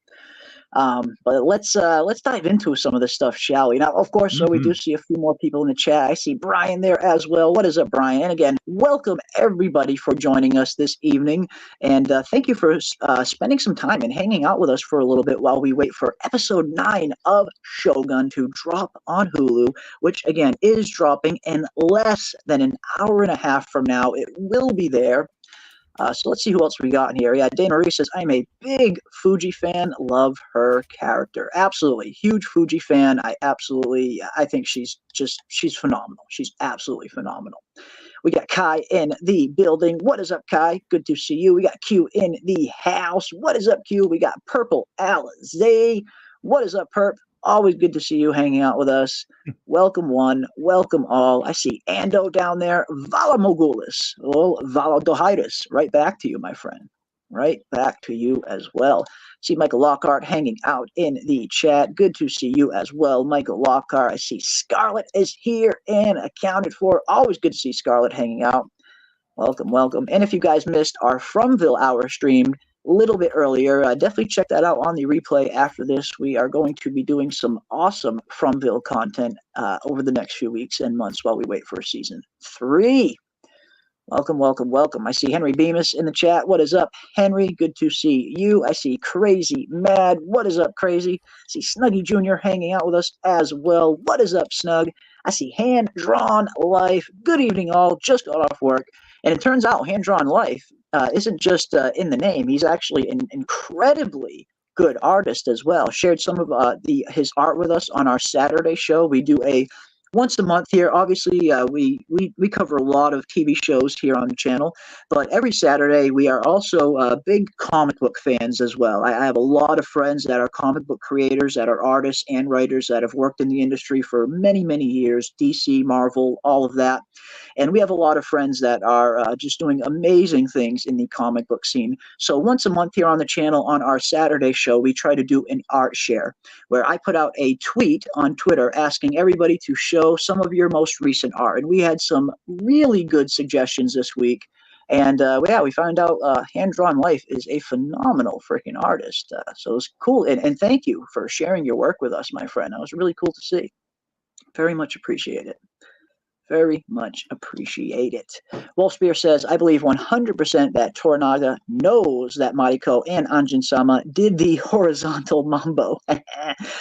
[SPEAKER 5] But let's dive into some of this stuff, shall we? Now, of course, we do see a few more people in the chat. I see Brian there as well. What is up, Brian? And again, welcome everybody for joining us this evening, and thank you for spending some time and hanging out with us for a little bit while we wait for episode 9 of Shogun to drop on Hulu, which again is dropping in less than an hour and a half from now. It will be there. So let's see who else we got in here. Yeah, Dana Marie says, I'm a big Fuji fan. Love her character. Absolutely. Huge Fuji fan. I think she's phenomenal. She's absolutely phenomenal. We got Kai in the building. What is up, Kai? Good to see you. We got Q in the house. What is up, Q? We got Purple Alizé. What is up, Perp? Always good to see you hanging out with us. Welcome one, welcome all. I see Ando down there. Vala Mogulis. Oh, Vala Dohaitis. Right back to you, my friend. Right back to you as well. See Michael Lockhart hanging out in the chat. Good to see you as well, Michael Lockhart. I see Scarlett is here and accounted for. Always good to see Scarlett hanging out. Welcome, welcome. And if you guys missed our Fromville Hour stream, little bit earlier. Definitely check that out on the replay after this. We are going to be doing some awesome Fromville content over the next few weeks and months while we wait for season 3. Welcome, welcome, welcome. I see Henry Bemis in the chat. What is up, Henry? Good to see you. I see Crazy Mad. What is up, Crazy? I see Snuggy Jr. hanging out with us as well. What is up, Snug? I see Hand Drawn Life. Good evening, all. Just got off work. And it turns out Hand Drawn Life isn't just in the name. He's actually an incredibly good artist as well. Shared some of his art with us on our Saturday show. We do a once a month here. Obviously, we cover a lot of TV shows here on the channel, but every Saturday we are also big comic book fans as well. I have a lot of friends that are comic book creators, that are artists and writers that have worked in the industry for many, many years, DC, Marvel, all of that. And we have a lot of friends that are just doing amazing things in the comic book scene. So once a month here on the channel on our Saturday show, we try to do an art share where I put out a tweet on Twitter asking everybody to show some of your most recent art. And we had some really good suggestions this week. And yeah, we found out Hand Drawn Life is a phenomenal freaking artist. So it's cool. And thank you for sharing your work with us, my friend. That was really cool to see. Very much appreciate it. Very much appreciate it. Wolfspear says, I believe 100% that Toranaga knows that Mariko and Anjin-sama did the horizontal mambo.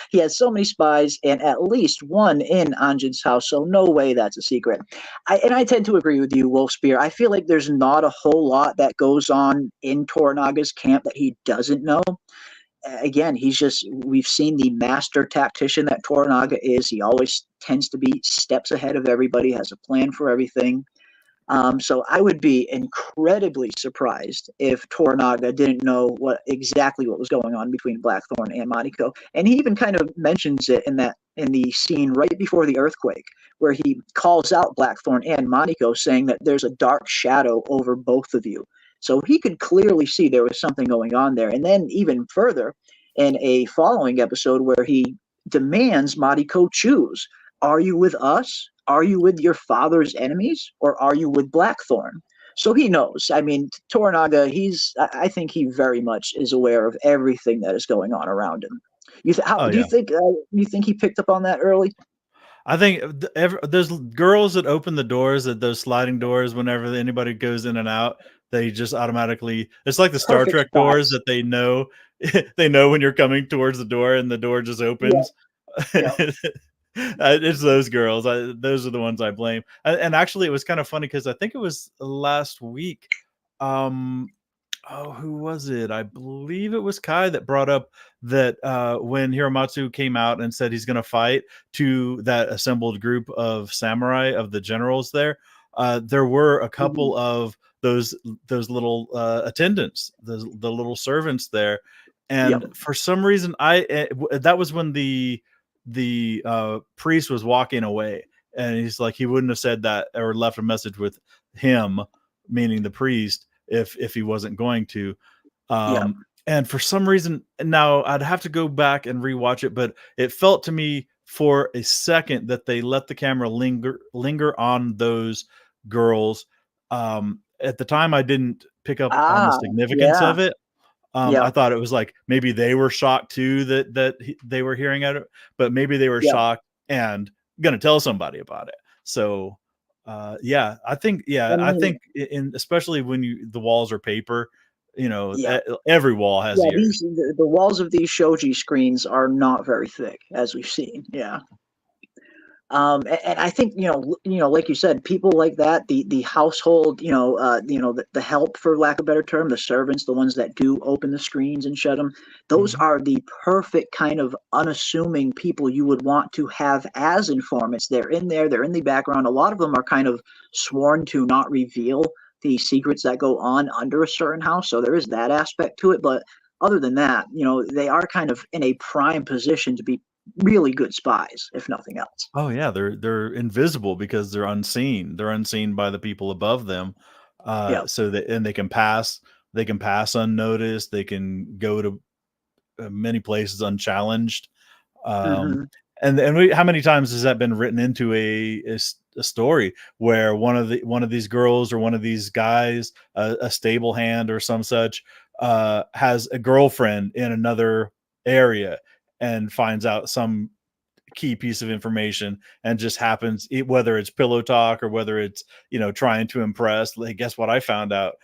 [SPEAKER 5] He has so many spies and at least one in Anjin's house, so no way that's a secret. I tend to agree with you, Wolfspear. I feel like there's not a whole lot that goes on in Toranaga's camp that he doesn't know. Again, we've seen the master tactician that Toranaga is. He always tends to be steps ahead of everybody, has a plan for everything. So I would be incredibly surprised if Toranaga didn't know exactly what was going on between Blackthorne and Mariko. And he even kind of mentions it in the scene right before the earthquake, where he calls out Blackthorne and Mariko, saying that there's a dark shadow over both of you. So he could clearly see there was something going on there. And then even further, in a following episode where he demands Mariko choose. Are you with us? Are you with your father's enemies? Or are you with Blackthorne? So he knows. I mean, Toranaga, I think he very much is aware of everything that is going on around him. Do you think he picked up on that early?
[SPEAKER 6] I think there's girls that open the doors at those sliding doors whenever anybody goes in and out. They just automatically, it's like the Star Trek doors that they know when you're coming towards the door and the door just opens. Yeah. It's those girls. Those are the ones I blame. And actually, it was kind of funny because I think it was last week. Who was it? I believe it was Kai that brought up that when Hiramatsu came out and said he's going to fight to that assembled group of samurai, of the generals there, there were a couple of those little attendants, the little servants there. And for some reason, that was when the priest was walking away, and he's like, he wouldn't have said that or left a message with him, meaning the priest, if he wasn't going to. And for some reason, now I'd have to go back and rewatch it, but it felt to me for a second that they let the camera linger on those girls. At the time, I didn't pick up on the significance of it. I thought it was like maybe they were shocked too that they were hearing it, but maybe they were shocked and gonna tell somebody about it. So I think especially when the walls are paper, every wall has ears.
[SPEAKER 5] The walls of these shoji screens are not very thick, as we've seen. And I think like you said, people like that, the household, the help, for lack of a better term, the servants, the ones that do open the screens and shut them, those are the perfect kind of unassuming people you would want to have as informants. They're in there, they're in the background. A lot of them are kind of sworn to not reveal the secrets that go on under a certain house, so there is that aspect to it. But other than that, they are kind of in a prime position to be really good spies, if nothing else.
[SPEAKER 6] Oh yeah, they're invisible because they're unseen. They're unseen by the people above them. So that they can pass unnoticed. They can go to many places unchallenged. And how many times has that been written into a story where one of these girls or one of these guys, a stable hand or some such, has a girlfriend in another area and finds out some key piece of information and just happens, whether it's pillow talk or whether it's, trying to impress, like, guess what I found out,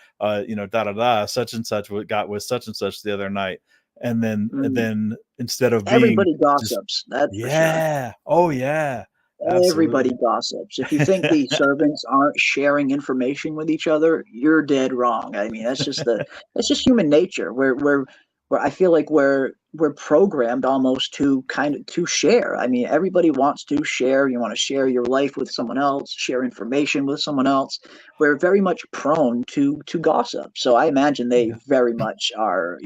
[SPEAKER 6] such and such what got with such and such the other night. And then instead of being
[SPEAKER 5] Everybody
[SPEAKER 6] just,
[SPEAKER 5] gossips. That's for sure.
[SPEAKER 6] yeah, oh yeah, absolutely.
[SPEAKER 5] Everybody gossips. If you think the servants aren't sharing information with each other, you're dead wrong. I mean, that's just human nature. Where I feel like we're programmed almost to share. I mean, everybody wants to share. You want to share your life with someone else, share information with someone else. We're very much prone to gossip. So I imagine they very much are,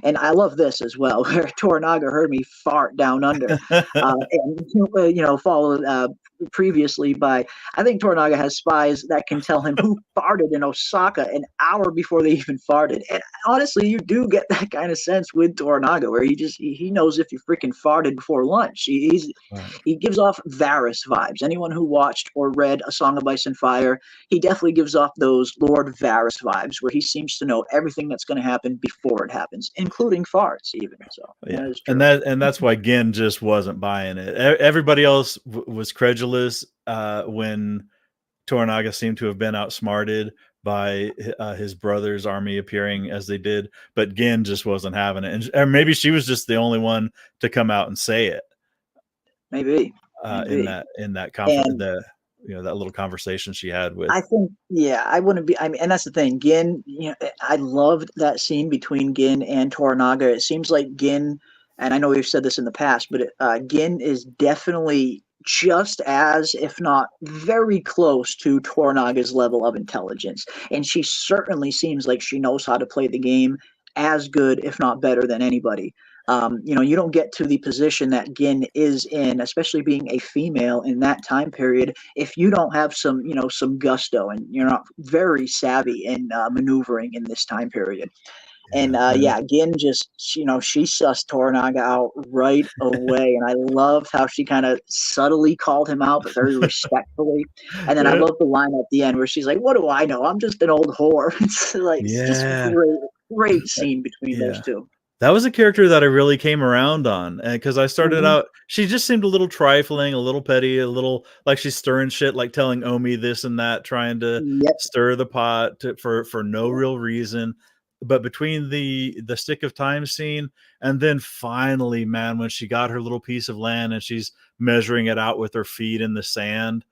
[SPEAKER 5] and I love this as well, where Toranaga heard me fart down under, and followed previously by, I think Toranaga has spies that can tell him who farted in Osaka an hour before they even farted. And honestly, you do get that kind of sense with Toranaga, where he knows if you freaking farted before lunch. He gives off Varys vibes. Anyone who watched or read A Song of Ice and Fire, he definitely gives off those Lord Varys vibes, where he seems to know everything that's going to happen before it happens, including farts even. So
[SPEAKER 6] yeah, and that's why Gin just wasn't buying it. Everybody else was credulous when Toranaga seemed to have been outsmarted by his brother's army appearing as they did, but Gin just wasn't having it, and maybe she was just the only one to come out and say it.
[SPEAKER 5] Maybe.
[SPEAKER 6] In that conference, that little conversation she had with.
[SPEAKER 5] I think, I wouldn't be. I mean, and that's the thing. Gin, I loved that scene between Gin and Toranaga. It seems like Gin, and I know we've said this in the past, but Gin is definitely just as, if not very close to, Toranaga's level of intelligence. And she certainly seems like she knows how to play the game as good, if not better, than anybody. You don't get to the position that Gin is in, especially being a female in that time period, if you don't have some gusto and you're not very savvy in maneuvering in this time period. And Gin just, she sussed Toranaga out right away. And I loved how she kind of subtly called him out, but very respectfully. And then I love the line at the end where she's like, what do I know? I'm just an old whore. It's like, it's just great scene between those two.
[SPEAKER 6] That was a character that I really came around on, because I started out, she just seemed a little trifling, a little petty, a little like she's stirring shit, like telling Omi this and that, trying to stir the pot for no real reason. But between the stick of time scene and then finally, man, when she got her little piece of land and she's measuring it out with her feet in the sand,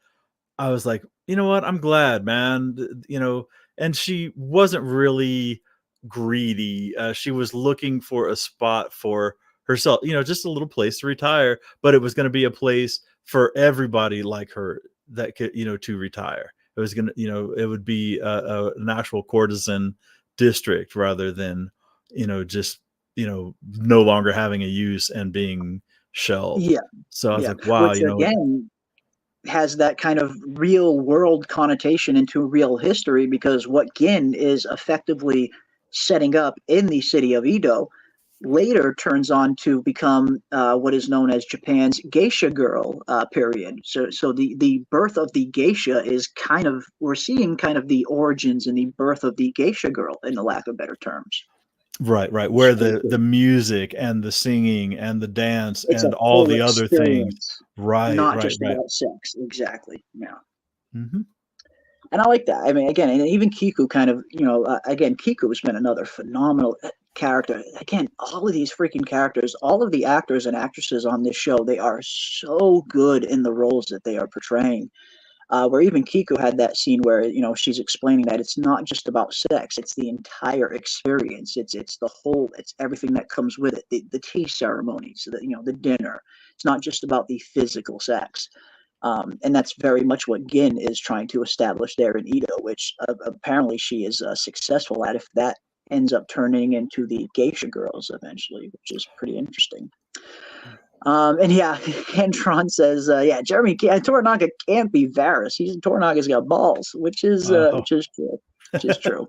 [SPEAKER 6] I was like, you know what? I'm glad, man. And she wasn't really greedy. She was looking for a spot for herself, just a little place to retire, but it was going to be a place for everybody like her that could, to retire. It was going to, it would be an actual courtesan district rather than, just, no longer having a use and being shelved. Yeah. So I was like, wow,
[SPEAKER 5] which, again, has that kind of real world connotation into real history, because what Gin is effectively setting up in the city of Edo later turns on to become what is known as Japan's geisha girl period. So the birth of the geisha is we're seeing kind of the origins and the birth of the geisha girl, in the lack of better terms.
[SPEAKER 6] Right. Where the music and the singing and the dance and all the other things. Right.
[SPEAKER 5] Not just about sex. Exactly. Yeah.
[SPEAKER 6] Mm-hmm.
[SPEAKER 5] And I like that. I mean, again, and even Kiku kind of, Kiku has been another phenomenal character. Again, all of these freaking characters, all of the actors and actresses on this show, they are so good in the roles that they are portraying. Where even Kiku had that scene where, she's explaining that it's not just about sex, it's the entire experience. It's the whole, it's everything that comes with it. The tea ceremonies, the dinner. It's not just about the physical sex. And that's very much what Gin is trying to establish there in Edo, which apparently she is successful at, if that ends up turning into the geisha girls eventually, which is pretty interesting. And Tron says, Toranaga can't be Varys. Toranaga's got balls, which is true. which is true.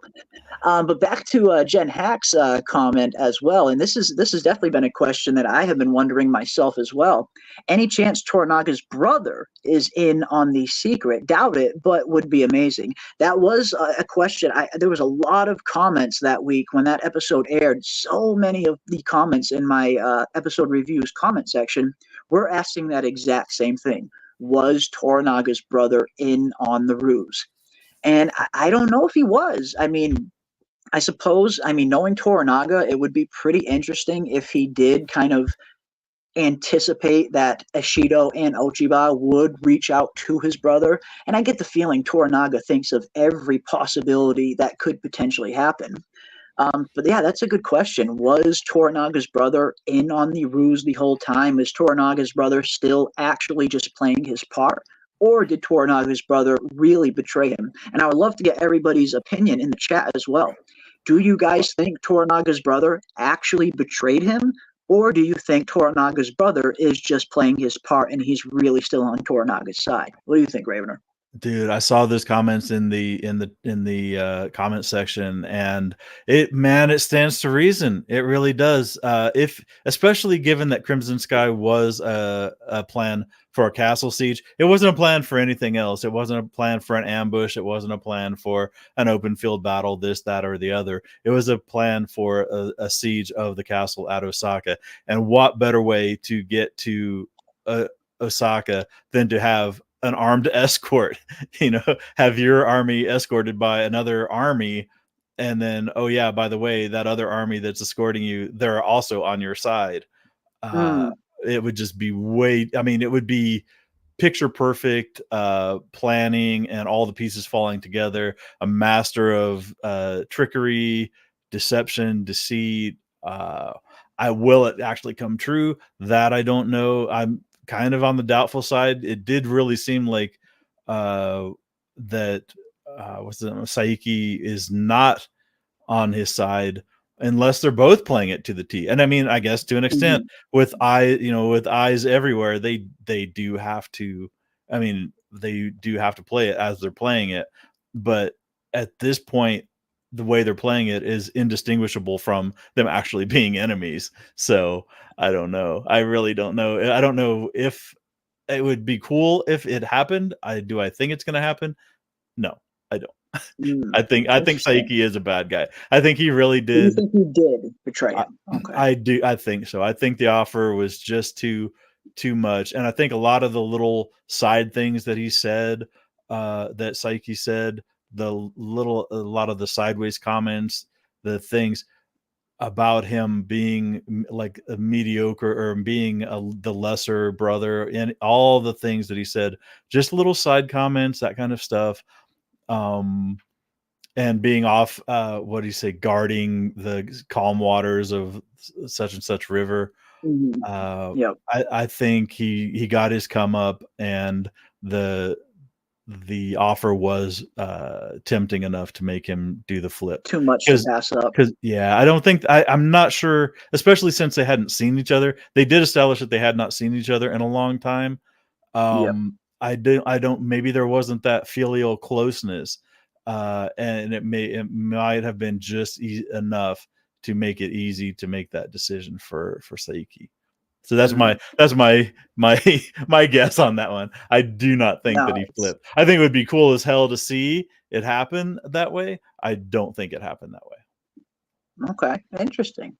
[SPEAKER 5] But back to Jen Hack's comment as well, and this has definitely been a question that I have been wondering myself as well. Any chance Toranaga's brother is in on the secret? Doubt it, but would be amazing. That was a question. There was a lot of comments that week when that episode aired. So many of the comments in my episode reviews comment section were asking that exact same thing. Was Toranaga's brother in on the ruse? And I don't know if he was. I mean, I suppose, knowing Toranaga, it would be pretty interesting if he did kind of anticipate that Ishido and Ochiba would reach out to his brother. And I get the feeling Toranaga thinks of every possibility that could potentially happen. But yeah, that's a good question. Was Toranaga's brother in on the ruse the whole time? Is Toranaga's brother still actually just playing his part? Or did Toranaga's brother really betray him? And I would love to get everybody's opinion in the chat as well. Do you guys think Toranaga's brother actually betrayed him? Or do you think Toranaga's brother is just playing his part and he's really still on Toranaga's side? What do you think, Ravener?
[SPEAKER 6] Dude, I saw those comments in the comment section, and it stands to reason. It really does. Especially given that Crimson Sky was a plan for a castle siege, it wasn't a plan for anything else. It wasn't a plan for an ambush. It wasn't a plan for an open field battle, this, that, or the other. It was a plan for a siege of the castle at Osaka. And what better way to get to Osaka than to have an armed escort, have your army escorted by another army, and then, oh yeah, by the way, that other army that's escorting you, they're also on your side. It would just be it would be picture perfect planning and all the pieces falling together. A master of trickery, deception, deceit. Will it actually come true? That I don't know. I'm kind of on the doubtful side. It did really seem like Saiki is not on his side unless they're both playing it to the T. And I mean, I guess to an extent, with eyes everywhere, they do have to. I mean, they do have to play it as they're playing it. But at this point, the way they're playing it is indistinguishable from them actually being enemies. So I don't know. I really don't know. I don't know if it would be cool if it happened. Do I think it's going to happen? No, I don't. I think Saiki is a bad guy. I think he really did.
[SPEAKER 5] You think he did betray him? Okay.
[SPEAKER 6] I do. I think so. I think the offer was just too much. And I think a lot of the little side things that he said, that Saiki said, a lot of the sideways comments, the things about him being like a mediocre or being the lesser brother, and all the things that he said, just little side comments, that kind of stuff. And being off, what do you say, guarding the calm waters of such and such river. I think he got his come up, and the offer was tempting enough to make him do the flip.
[SPEAKER 5] Too much to pass up.
[SPEAKER 6] Because I don't think I'm not sure, especially since they hadn't seen each other. They did establish that they had not seen each other in a long time. I don't. Maybe there wasn't that filial closeness, and it might have been just enough to make it easy to make that decision for Saiki. So that's my guess on that one. I do not think that he flipped. I think it would be cool as hell to see it happen that way. I don't think it happened that way.
[SPEAKER 5] Okay, interesting.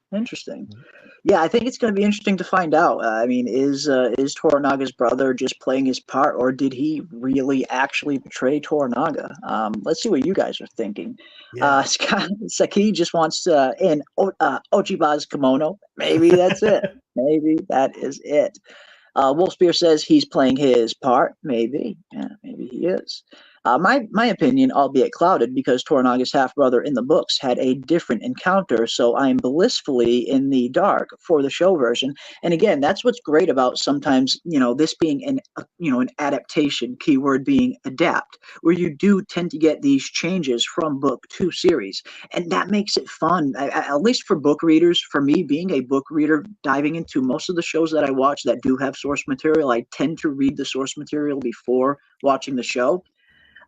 [SPEAKER 5] Yeah, I think it's going to be interesting to find out. I mean, is Toranaga's brother just playing his part, or did he really actually betray Toranaga? Let's see what you guys are thinking. Yeah. Saki just wants in Ochiba's kimono. Maybe that's it. Maybe that is it. Wolfspear says he's playing his part. Maybe. Yeah, maybe he is. My opinion, albeit clouded, because Toranaga's half-brother in the books had a different encounter, so I am blissfully in the dark for the show version. And again, that's what's great about sometimes, this being an adaptation, keyword being adapt, where you do tend to get these changes from book to series. And that makes it fun, at least for book readers. For me, being a book reader, diving into most of the shows that I watch that do have source material, I tend to read the source material before watching the show.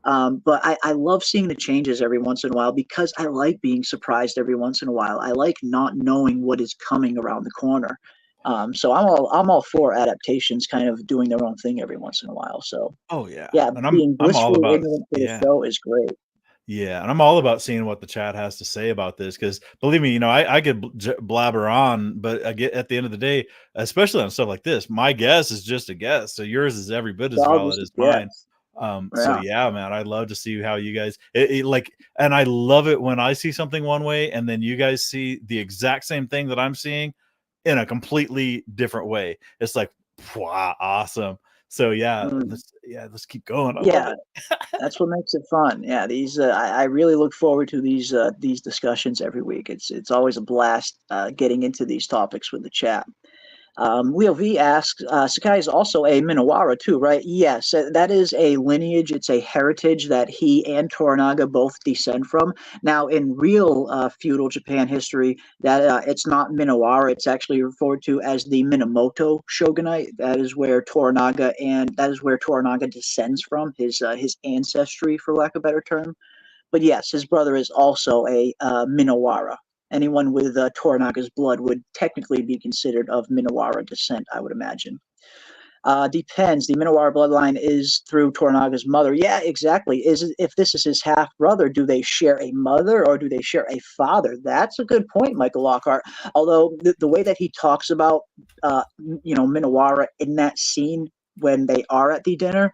[SPEAKER 5] But I love seeing the changes every once in a while because I like being surprised every once in a while. I like not knowing what is coming around the corner. So I'm all for adaptations kind of doing their own thing every once in a while. So
[SPEAKER 6] Oh yeah,
[SPEAKER 5] yeah,
[SPEAKER 6] and I'm
[SPEAKER 5] being
[SPEAKER 6] I'm all
[SPEAKER 5] blissfully
[SPEAKER 6] about
[SPEAKER 5] ignorant for the
[SPEAKER 6] yeah.
[SPEAKER 5] show is great.
[SPEAKER 6] Yeah, and I'm all about seeing what the chat has to say about this because believe me, I could blabber on, but I get at the end of the day, especially on stuff like this, my guess is just a guess. So yours is every bit
[SPEAKER 5] It's
[SPEAKER 6] as
[SPEAKER 5] all
[SPEAKER 6] valid
[SPEAKER 5] just a
[SPEAKER 6] as mine.
[SPEAKER 5] guess.
[SPEAKER 6] So
[SPEAKER 5] Yeah.
[SPEAKER 6] yeah, man, I'd love to see how you guys like, and I love it when I see something one way and then you guys see the exact same thing that I'm seeing in a completely different way. It's like, wow, awesome. So
[SPEAKER 5] Mm.
[SPEAKER 6] let's keep going. I love
[SPEAKER 5] Yeah,
[SPEAKER 6] it.
[SPEAKER 5] that's what makes it fun. Yeah, these I really look forward to these discussions every week. It's always a blast getting into these topics with the chat. Wheel V asks, Sakai is also a Minowara too, right? Yes, that is a lineage. It's a heritage that he and Toranaga both descend from. Now, in real feudal Japan history, that it's not Minowara. It's actually referred to as the Minamoto Shogunate. That is where Toranaga descends from, his ancestry, for lack of a better term. But yes, his brother is also a Minowara. Anyone with Toranaga's blood would technically be considered of Minowara descent, I would imagine. Depends. The Minowara bloodline is through Toranaga's mother. Yeah, exactly. If this is his half brother, do they share a mother or do they share a father? That's a good point, Michael Lockhart. Although the way that he talks about, Minowara in that scene when they are at the dinner,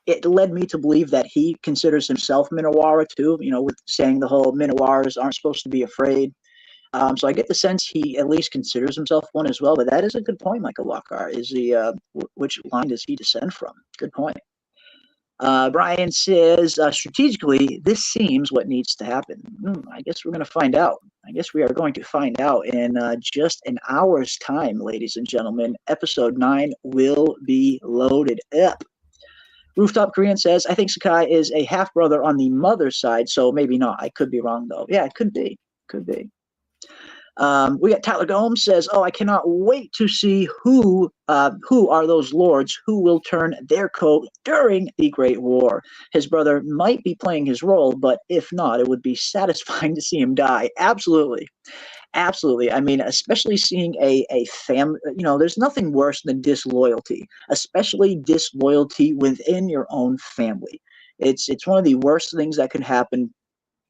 [SPEAKER 5] it led me to believe that he considers himself Minowara too, with saying the whole Minowaras aren't supposed to be afraid. So I get the sense he at least considers himself one as well. But that is a good point, Michael Lockhart. Is he which line does he descend from? Good point. Brian says, strategically, this seems what needs to happen. I guess we're going to find out. I guess we are going to find out in just an hour's time, ladies and gentlemen. Episode 9 will be loaded up. Rooftop Korean says, I think Sakai is a half brother on the mother's side, so maybe not. I could be wrong, though. Yeah, it could be. Could be. We got Tyler Gomes says, I cannot wait to see who are those lords who will turn their coat during the Great War. His brother might be playing his role, but if not, it would be satisfying to see him die. Absolutely. Absolutely. I mean, especially seeing a family, there's nothing worse than disloyalty, especially disloyalty within your own family. It's one of the worst things that could happen,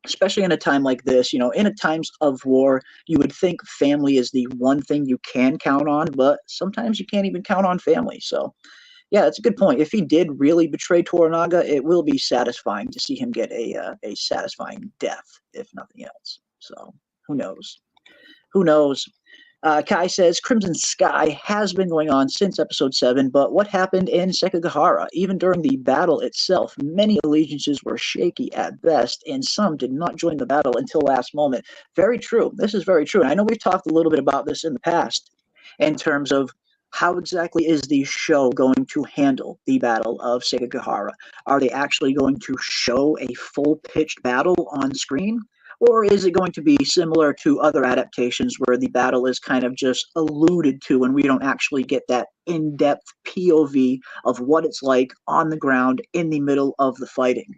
[SPEAKER 5] especially in a time like this. In a times of war, you would think family is the one thing you can count on, but sometimes you can't even count on family. So, yeah, that's a good point. If he did really betray Toranaga, it will be satisfying to see him get a satisfying death, if nothing else. So, who knows? Who knows? Kai says Crimson Sky has been going on since episode 7, but what happened in Sekigahara? Even during the battle itself, many allegiances were shaky at best, and some did not join the battle until last moment. Very true. This is very true. And I know we've talked a little bit about this in the past in terms of how exactly is the show going to handle the Battle of Sekigahara? Are they actually going to show a full-pitched battle on screen? Or is it going to be similar to other adaptations where the battle is kind of just alluded to and we don't actually get that in-depth POV of what it's like on the ground in the middle of the fighting?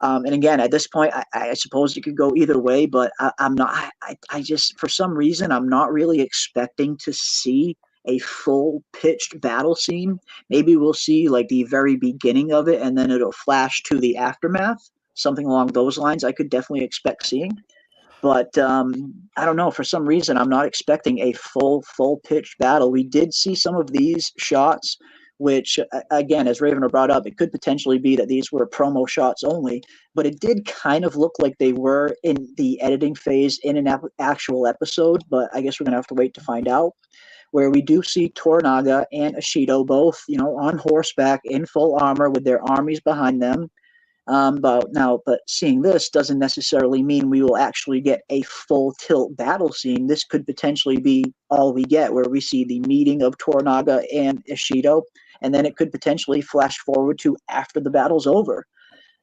[SPEAKER 5] And again, at this point, I suppose it could go either way, but I'm not. I just, for some reason, I'm not really expecting to see a full-pitched battle scene. Maybe we'll see like the very beginning of it, and then it'll flash to the aftermath. Something along those lines, I could definitely expect seeing. But I don't know. For some reason, I'm not expecting a full-pitched battle. We did see some of these shots, which, again, as Ravener brought up, it could potentially be that these were promo shots only, but it did kind of look like they were in the editing phase in an actual episode, but I guess we're going to have to wait to find out, where we do see Toranaga and Ishido both, on horseback in full armor with their armies behind them. But seeing this doesn't necessarily mean we will actually get a full tilt battle scene. This could potentially be all we get, where we see the meeting of Toranaga and Ishido, and then it could potentially flash forward to after the battle's over.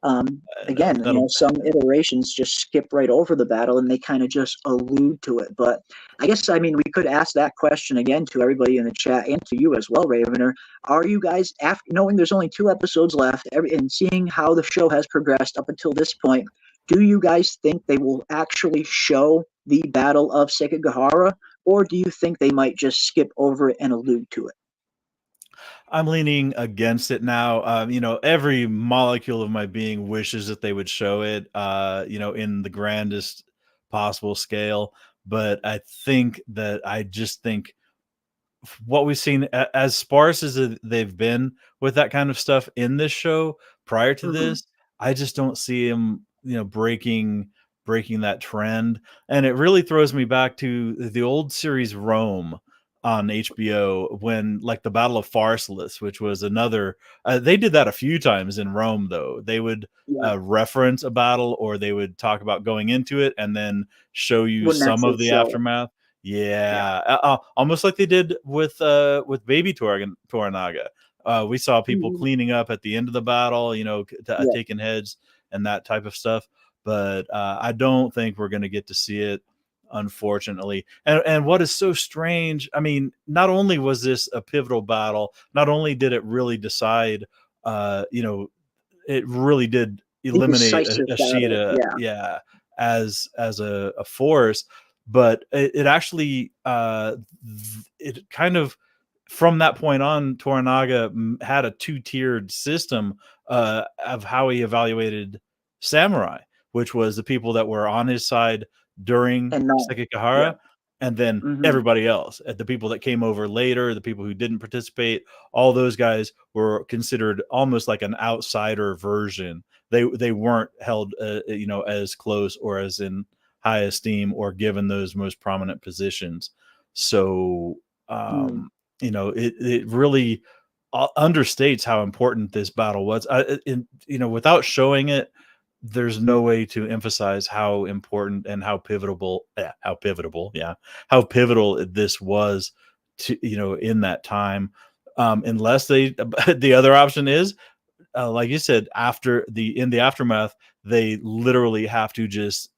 [SPEAKER 5] Again, some iterations just skip right over the battle and they kind of just allude to it. But I guess, we could ask that question again to everybody in the chat and to you as well, Ravener. Are you guys, after knowing there's only 2 episodes left and seeing how the show has progressed up until this point, do you guys think they will actually show the Battle of Sekigahara, or do you think they might just skip over it and allude to it?
[SPEAKER 6] I'm leaning against it now. Every molecule of my being wishes that they would show it, in the grandest possible scale. But I think what we've seen, as sparse as they've been with that kind of stuff in this show prior to this, I just don't see him, breaking that trend. And it really throws me back to the old series Rome on HBO, when like the Battle of Pharsalus, which was another, they did that a few times in Rome, though. They would reference a battle, or they would talk about going into it and then show you some of the aftermath. Almost like they did with Baby Toranaga. We saw people cleaning up at the end of the battle, taking heads and that type of stuff. But I don't think we're going to get to see it, unfortunately. And what is so strange, not only was this a pivotal battle, not only did it really decide, it really did eliminate Ishida, as a force, but it actually it kind of, from that point on, Toranaga had a 2-tiered system of how he evaluated samurai, which was the people that were on his side during Sekigahara, and then everybody else, the people that came over later, the people who didn't participate, all those guys were considered almost like an outsider version. They weren't held as close or as in high esteem or given those most prominent positions. So it really understates how important this battle was. Without showing it, there's no way to emphasize how important and how pivotal this was to, in that time. Unless the other option is, like you said, in the aftermath, they literally have to just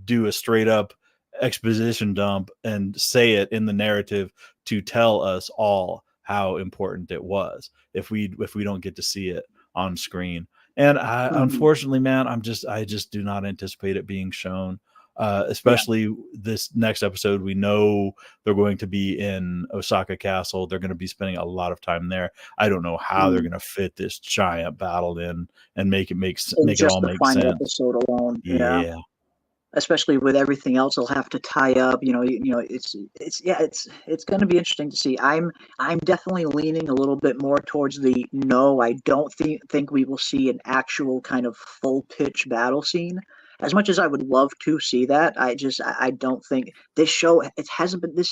[SPEAKER 6] do a straight up exposition dump and say it in the narrative to tell us all how important it was, if we don't get to see it on screen. And unfortunately, man, I just do not anticipate it being shown, especially this next episode. We know they're going to be in Osaka Castle. They're going to be spending a lot of time there. I don't know how they're going to fit this giant battle in and make it all make sense.
[SPEAKER 5] Episode alone, especially with everything else they'll have to tie up. It's going to be interesting to see. I'm definitely leaning a little bit more towards the no. I don't think we will see an actual kind of full pitch battle scene. As much as I would love to see that, I don't think this show, this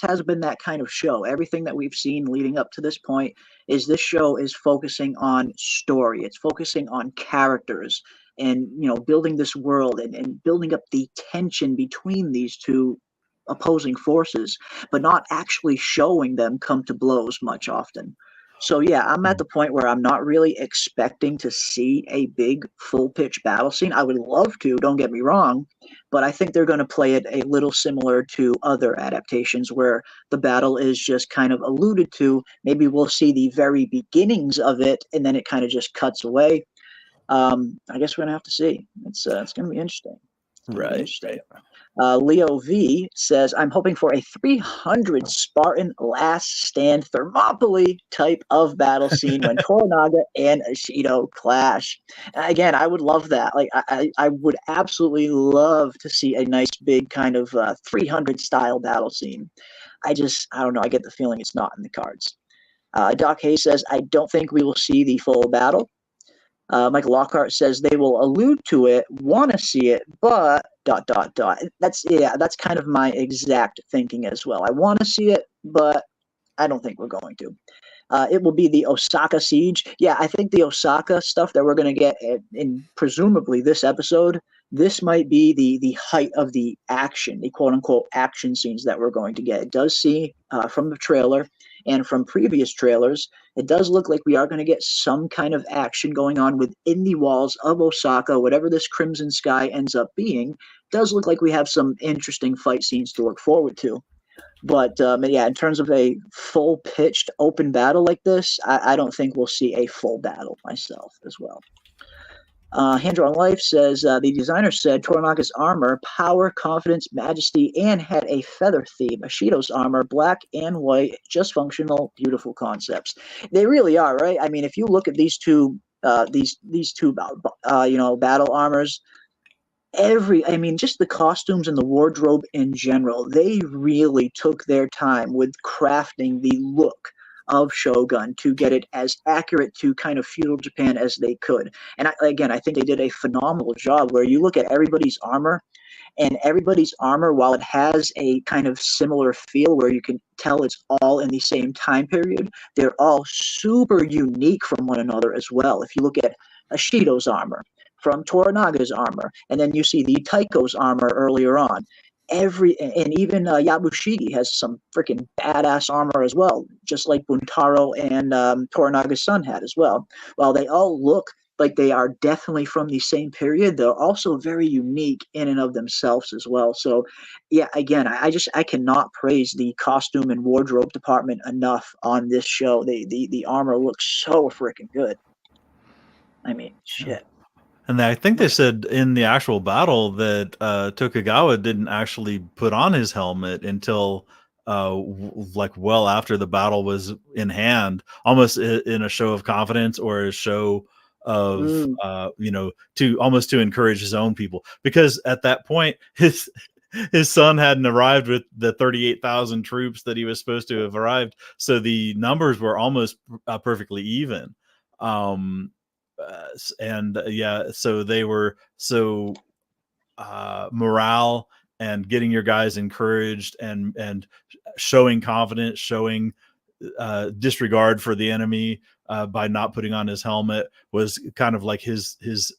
[SPEAKER 5] hasn't been that kind of show. Everything that we've seen leading up to this point is this show is focusing on story. It's focusing on characters, and building this world and building up the tension between these two opposing forces, but not actually showing them come to blows much often. So I'm at the point where I'm not really expecting to see a big full pitch battle scene. I would love to, don't get me wrong, but I think they're going to play it a little similar to other adaptations where the battle is just kind of alluded to. Maybe we'll see the very beginnings of it and then it kind of just cuts away. I guess we're gonna have to see. It's gonna be interesting.
[SPEAKER 6] Right.
[SPEAKER 5] Leo V says, I'm hoping for a 300 Spartan last stand Thermopylae type of battle scene when Toranaga and Ishido clash. Again, I would love that. Like I would absolutely love to see a nice big kind of 300 style battle scene. I don't know. I get the feeling it's not in the cards. Doc Hayes says, I don't think we will see the full battle. Michael Lockhart says they will allude to it, want to see it, but ... That's kind of my exact thinking as well. I want to see it, but I don't think we're going to. It will be the Osaka siege. Yeah, I think the Osaka stuff that we're going to get in presumably this episode, this might be the height of the action, the quote-unquote action scenes that we're going to get. It does seem, from the trailer, And from previous trailers, it does look like we are going to get some kind of action going on within the walls of Osaka, whatever this Crimson Sky ends up being. It does look like we have some interesting fight scenes to look forward to. But yeah, in terms of a full-pitched open battle like this, I don't think we'll see a full battle myself as well. Hand-Drawn Life says, the designer said Toranaga's armor, power, confidence, majesty, and had a feather theme. Ishido's armor, black and white, just functional, beautiful concepts. They really are, right? I mean, if you look at these two, battle armors, just the costumes and the wardrobe in general, they really took their time with crafting the look of Shogun to get it as accurate to kind of feudal Japan as they could. And I think they did a phenomenal job where you look at everybody's armor, while it has a kind of similar feel where you can tell it's all in the same time period, they're all super unique from one another as well. If you look at Ishido's armor, from Toranaga's armor, and then you see the Taiko's armor earlier on. And even Yabushiki has some freaking badass armor as well, just like Buntaro and Toranaga's son had as well. While they all look like they are definitely from the same period, they're also very unique in and of themselves as well. So, yeah, again, I cannot praise the costume and wardrobe department enough on this show. The armor looks so freaking good. I mean, shit.
[SPEAKER 6] And I think they said in the actual battle that Tokugawa didn't actually put on his helmet until well after the battle was in hand, almost in a show of confidence or a show of to encourage his own people, because at that point his son hadn't arrived with the 38,000 troops that he was supposed to have arrived, so the numbers were almost perfectly even. So they were morale and getting your guys encouraged and showing confidence, showing disregard for the enemy by not putting on his helmet was kind of like his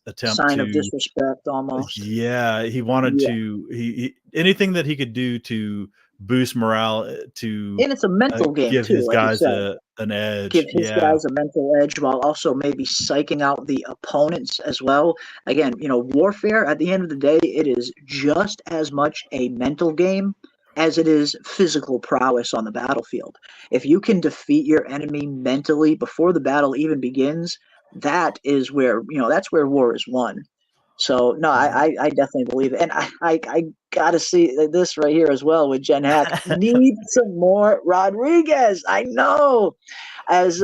[SPEAKER 6] attempt
[SPEAKER 5] sign of disrespect almost.
[SPEAKER 6] Yeah, he wanted to he anything that he could do to boost morale, and
[SPEAKER 5] it's a mental game
[SPEAKER 6] give
[SPEAKER 5] too,
[SPEAKER 6] his
[SPEAKER 5] like
[SPEAKER 6] guys an edge.
[SPEAKER 5] Give his guys a mental edge while also maybe psyching out the opponents as well. Again, warfare at the end of the day, it is just as much a mental game as it is physical prowess on the battlefield. If you can defeat your enemy mentally before the battle even begins, that is where that's where war is won. So no, I definitely believe it, and I gotta see this right here as well with Jen Hack. Need some more Rodriguez. I know, as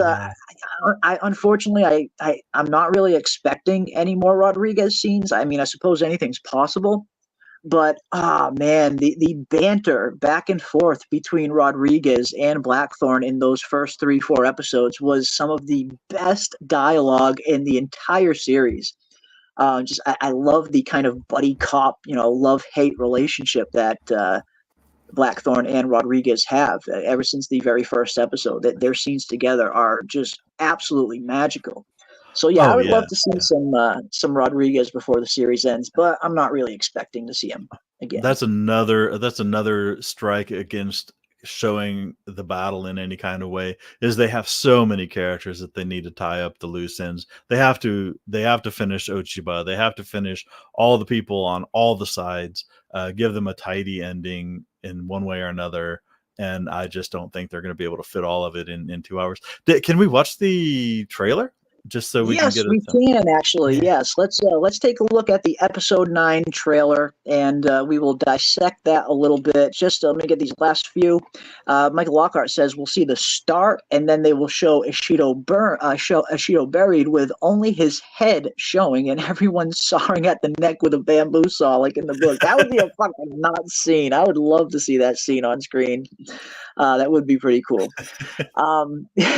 [SPEAKER 5] unfortunately I'm not really expecting any more Rodriguez scenes. I mean, I suppose anything's possible, but man, the banter back and forth between Rodriguez and Blackthorne in those first 3-4 episodes was some of the best dialogue in the entire series. I love the kind of buddy cop, love-hate relationship that Blackthorne and Rodriguez have ever since the very first episode. That their scenes together are just absolutely magical. So yeah, I would love to see some Rodriguez before the series ends, but I'm not really expecting to see him again.
[SPEAKER 6] That's another strike against showing the battle in any kind of way, is they have so many characters that they need to tie up the loose ends. They have to finish Ochiba. They have to finish all the people on all the sides, give them a tidy ending in one way or another. And I just don't think they're going to be able to fit all of it in 2 hours. Can we watch the trailer? Just so we can get
[SPEAKER 5] we can actually. Yeah. Yes, let's take a look at the episode 9 trailer, and we will dissect that a little bit. Just let me get these last few. Michael Lockhart says we'll see the start, and then they will show Ishido buried with only his head showing, and everyone sawing at the neck with a bamboo saw, like in the book. That would be a fucking nuts scene. I would love to see that scene on screen. That would be pretty cool.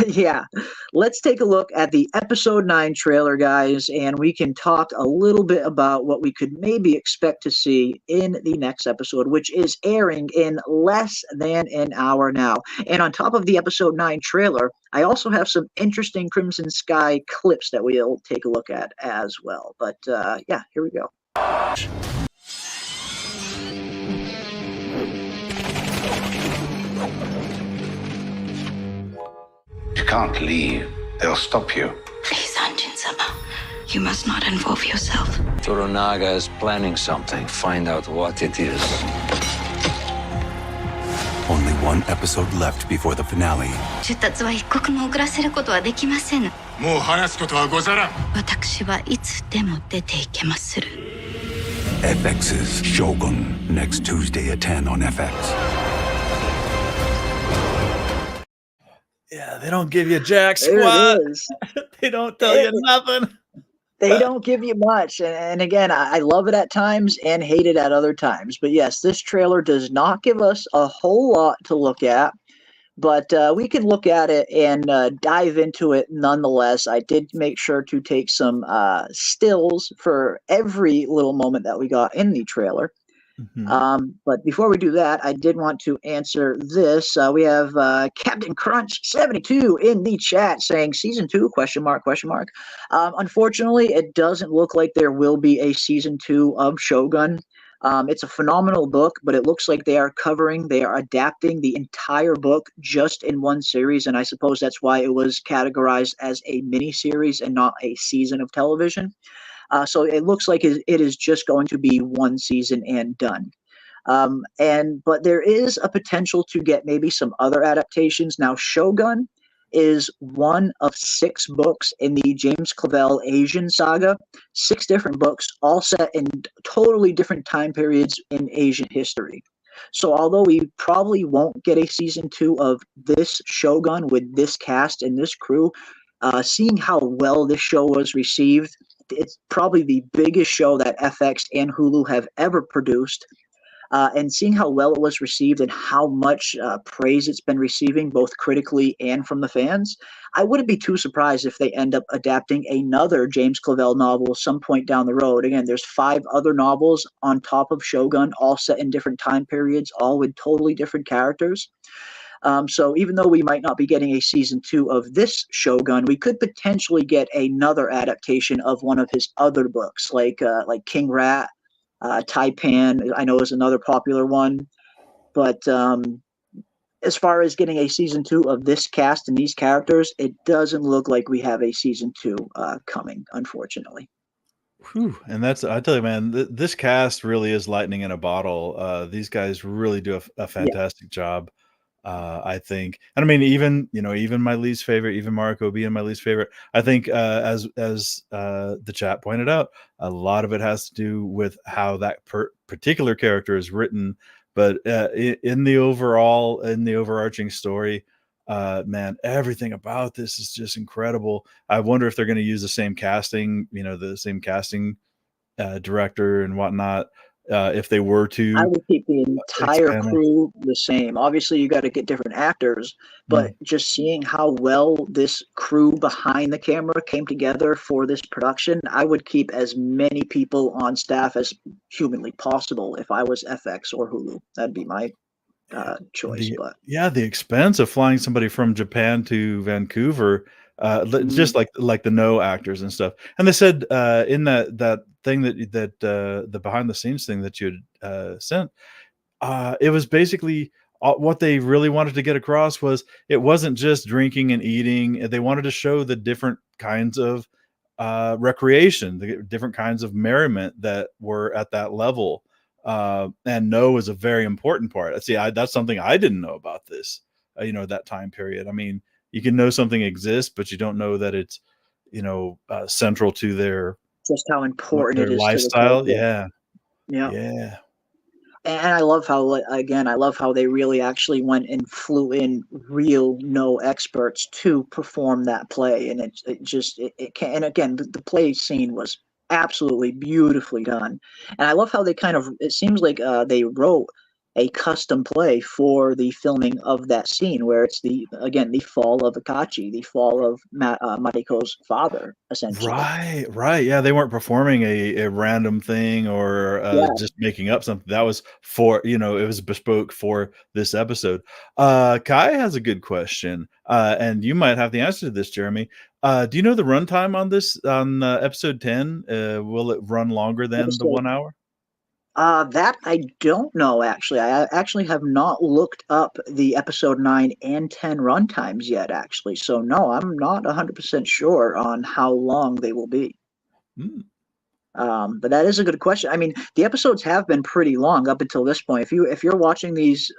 [SPEAKER 5] Yeah, let's take a look at the episode 9 trailer, guys, and we can talk a little bit about what we could maybe expect to see in the next episode, which is airing in less than an hour now. And on top of the episode 9 trailer, I also have some interesting Crimson Sky clips that we'll take a look at as well. But yeah, here we go.
[SPEAKER 7] can't leave. They'll stop you.
[SPEAKER 1] Please, Anjin-sama. You must not involve yourself.
[SPEAKER 8] Toranaga is planning something. Find out what it is.
[SPEAKER 9] Only one episode left before the finale.
[SPEAKER 1] 出立は一刻も遅らせることはできません。
[SPEAKER 10] もう話すことはござらん。
[SPEAKER 1] 私はいつでも出ていけまする。
[SPEAKER 9] FX's Shogun, next Tuesday at 10 on FX.
[SPEAKER 6] Yeah, they don't give you jack
[SPEAKER 5] There
[SPEAKER 6] squat.
[SPEAKER 5] it is.
[SPEAKER 6] They don't tell you nothing.
[SPEAKER 5] They don't give you much. And again, I love it at times and hate it at other times. But yes, this trailer does not give us a whole lot to look at. But we can look at it and dive into it nonetheless. I did make sure to take some stills for every little moment that we got in the trailer.
[SPEAKER 6] Mm-hmm.
[SPEAKER 5] But before we do that, I did want to answer this. We have Captain Crunch 72 in the chat saying season 2 ? Unfortunately, it doesn't look like there will be a season 2 of Shogun. It's a phenomenal book, but it looks like they are adapting the entire book just in one series, and I suppose that's why it was categorized as a mini-series and not a season of television. So it looks like it is just going to be one season and done. But there is a potential to get maybe some other adaptations. Now, Shogun is one of 6 books in the James Clavell Asian saga. 6 different books, all set in totally different time periods in Asian history. So although we probably won't get a season 2 of this Shogun with this cast and this crew, seeing how well this show was received, it's probably the biggest show that FX and Hulu have ever produced. And seeing how well it was received and how much praise it's been receiving, both critically and from the fans, I wouldn't be too surprised if they end up adapting another James Clavell novel some point down the road. Again, there's 5 other novels on top of Shogun, all set in different time periods, all with totally different characters. So even though we might not be getting a season 2 of this Shogun, we could potentially get another adaptation of one of his other books, like King Rat. Taipan, I know, is another popular one. But as far as getting a season 2 of this cast and these characters, it doesn't look like we have a season 2 coming, unfortunately.
[SPEAKER 6] Whew. And I tell you, man, this cast really is lightning in a bottle. These guys really do a fantastic job. I think, and I mean, even my least favorite, even Mariko being my least favorite, I think, as the chat pointed out, a lot of it has to do with how that particular character is written. But in the overarching story, man, everything about this is just incredible. I wonder if they're going to use the same casting, director and whatnot. If they were to,
[SPEAKER 5] I would keep the entire crew the same. Obviously, you got to get different actors, but just seeing how well this crew behind the camera came together for this production, I would keep as many people on staff as humanly possible if I was FX or Hulu. That'd be my choice.
[SPEAKER 6] The expense of flying somebody from Japan to Vancouver, just like the No actors and stuff. And they said in that thing that the behind the scenes thing that you had sent, it was basically what they really wanted to get across was it wasn't just drinking and eating. They wanted to show the different kinds of recreation, the different kinds of merriment that were at that level. And No is a very important part. See, that's something I didn't know about this, that time period. I mean, you can know something exists, but you don't know that it's, central to their
[SPEAKER 5] just how important it is
[SPEAKER 6] lifestyle.
[SPEAKER 5] To the
[SPEAKER 6] Yeah.
[SPEAKER 5] And I love how they really actually went and flew in real No experts to perform that play, and it can. And again, the play scene was absolutely beautifully done, and I love how it seems like they wrote a custom play for the filming of that scene, where it's the fall of Akachi, the fall of Mariko's father, essentially.
[SPEAKER 6] Right. Yeah, they weren't performing a random thing or just making up something. That was for, it was bespoke for this episode. Kai has a good question, and you might have the answer to this, Jeremy. Do you know the runtime on this, on episode 10? Will it run longer than the 1 hour?
[SPEAKER 5] That I don't know, actually. I actually have not looked up the episode 9 and 10 runtimes yet, actually. So, no, I'm not 100% sure on how long they will be.
[SPEAKER 6] Mm.
[SPEAKER 5] But that is a good question. I mean, the episodes have been pretty long up until this point. If you're watching these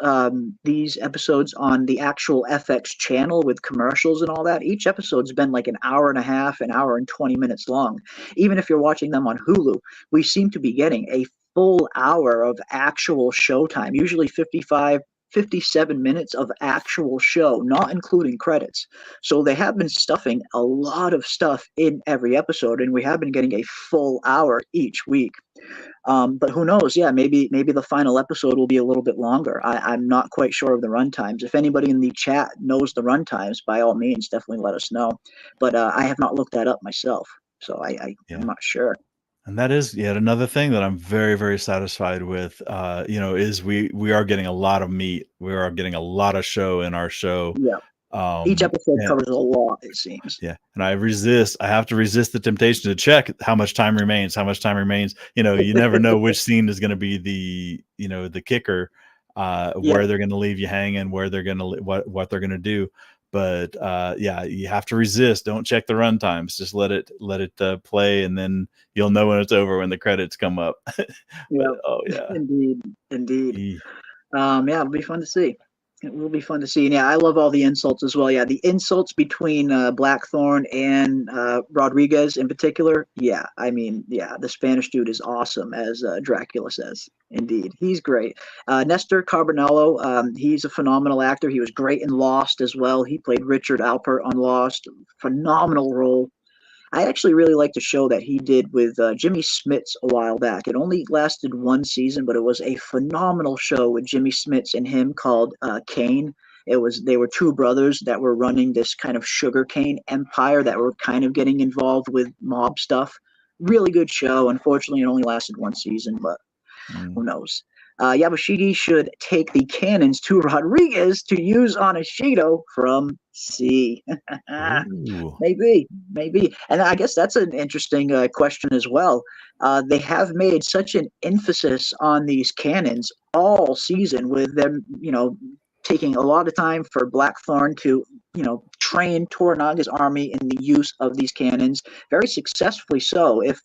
[SPEAKER 5] episodes on the actual FX channel with commercials and all that, each episode's been like an hour and a half, an hour and 20 minutes long. Even if you're watching them on Hulu, we seem to be getting a full hour of actual showtime, usually 57 minutes of actual show, not including credits. So they have been stuffing a lot of stuff in every episode, and we have been getting a full hour each week. But who knows? Yeah, maybe the final episode will be a little bit longer. I'm not quite sure of the runtimes. If anybody in the chat knows the runtimes, by all means, definitely let us know. But I have not looked that up myself, so I'm not sure.
[SPEAKER 6] And that is yet another thing that I'm very, very satisfied with. Is we are getting a lot of meat. We are getting a lot of show in our show.
[SPEAKER 5] Yeah. Each episode covers a lot, it seems.
[SPEAKER 6] Yeah. And I have to resist the temptation to check how much time remains. You never know which scene is going to be the kicker, where they're going to leave you hanging, where they're going to, what they're going to do. But you have to resist. Don't check the run times. Just let it play, and then you'll know when it's over when the credits come up.
[SPEAKER 5] Indeed. It'll be fun to see. It will be fun to see. And yeah, I love all the insults as well. Yeah, the insults between Blackthorne and Rodriguez in particular. Yeah, I mean, yeah, the Spanish dude is awesome, as Dracula says. Indeed, he's great. Nestor Carbonello, he's a phenomenal actor. He was great in Lost as well. He played Richard Alpert on Lost. Phenomenal role. I actually really liked the show that he did with Jimmy Smits a while back. It only lasted one season, but it was a phenomenal show with Jimmy Smits and him called Kane. They were two brothers that were running this kind of sugarcane empire that were kind of getting involved with mob stuff. Really good show. Unfortunately, it only lasted one season, but who knows? Yabashigi should take the cannons to Rodriguez to use on Ishido from C. Maybe. And I guess that's an interesting question as well. They have made such an emphasis on these cannons all season, with them, taking a lot of time for Blackthorne to, train Toranaga's army in the use of these cannons, very successfully so. If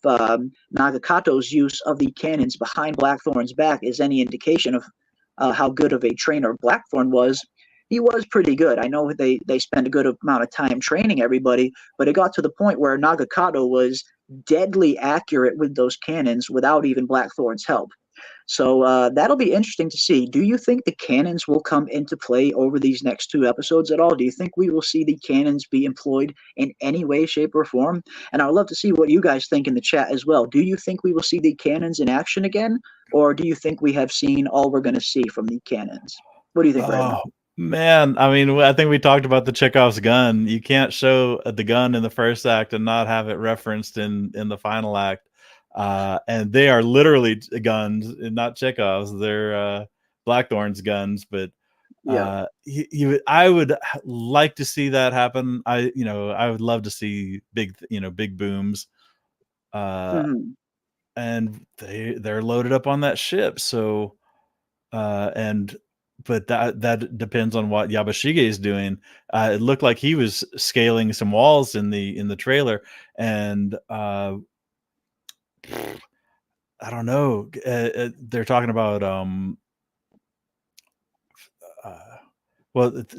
[SPEAKER 5] Nagakato's use of the cannons behind Blackthorne's back is any indication of how good of a trainer Blackthorne was, he was pretty good. I know they spent a good amount of time training everybody, but it got to the point where Nagakato was deadly accurate with those cannons without even Blackthorne's help. So that'll be interesting to see. Do you think the cannons will come into play over these next two episodes at all? Do you think we will see the cannons be employed in any way, shape, or form? And I'd love to see what you guys think in the chat as well. Do you think we will see the cannons in action again? Or do you think we have seen all we're going to see from the cannons? What do you think, Raven?
[SPEAKER 6] Man, I mean, I think we talked about the Chekhov's gun. You can't show the gun in the first act and not have it referenced in the final act. And they are literally guns, and not Chekhov's. They're Blackthorne's guns. But I would like to see that happen. I would love to see big booms. And they're loaded up on that ship. So, but that depends on what Yabashige is doing. It looked like he was scaling some walls in the trailer, and I don't know. They're talking about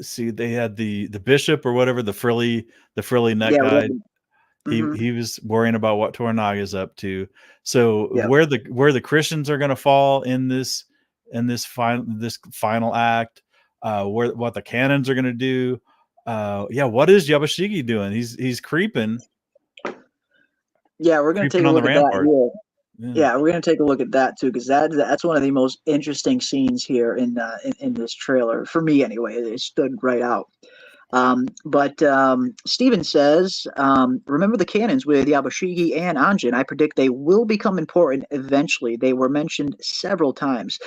[SPEAKER 6] see, they had the bishop or whatever, the frilly neck guy. He was worrying about what Toranaga is up to. So where the Christians are going to fall in this final act, what the cannons are going to do. What is Yabashigi doing? He's creeping.
[SPEAKER 5] Yeah, we're going to take a look at that. Yeah, we're going to take a look at that too, because that's one of the most interesting scenes here in this trailer, for me anyway. It stood right out. But Steven says, remember the cannons with Yabashigi and Anjin. I predict they will become important eventually. They were mentioned several times.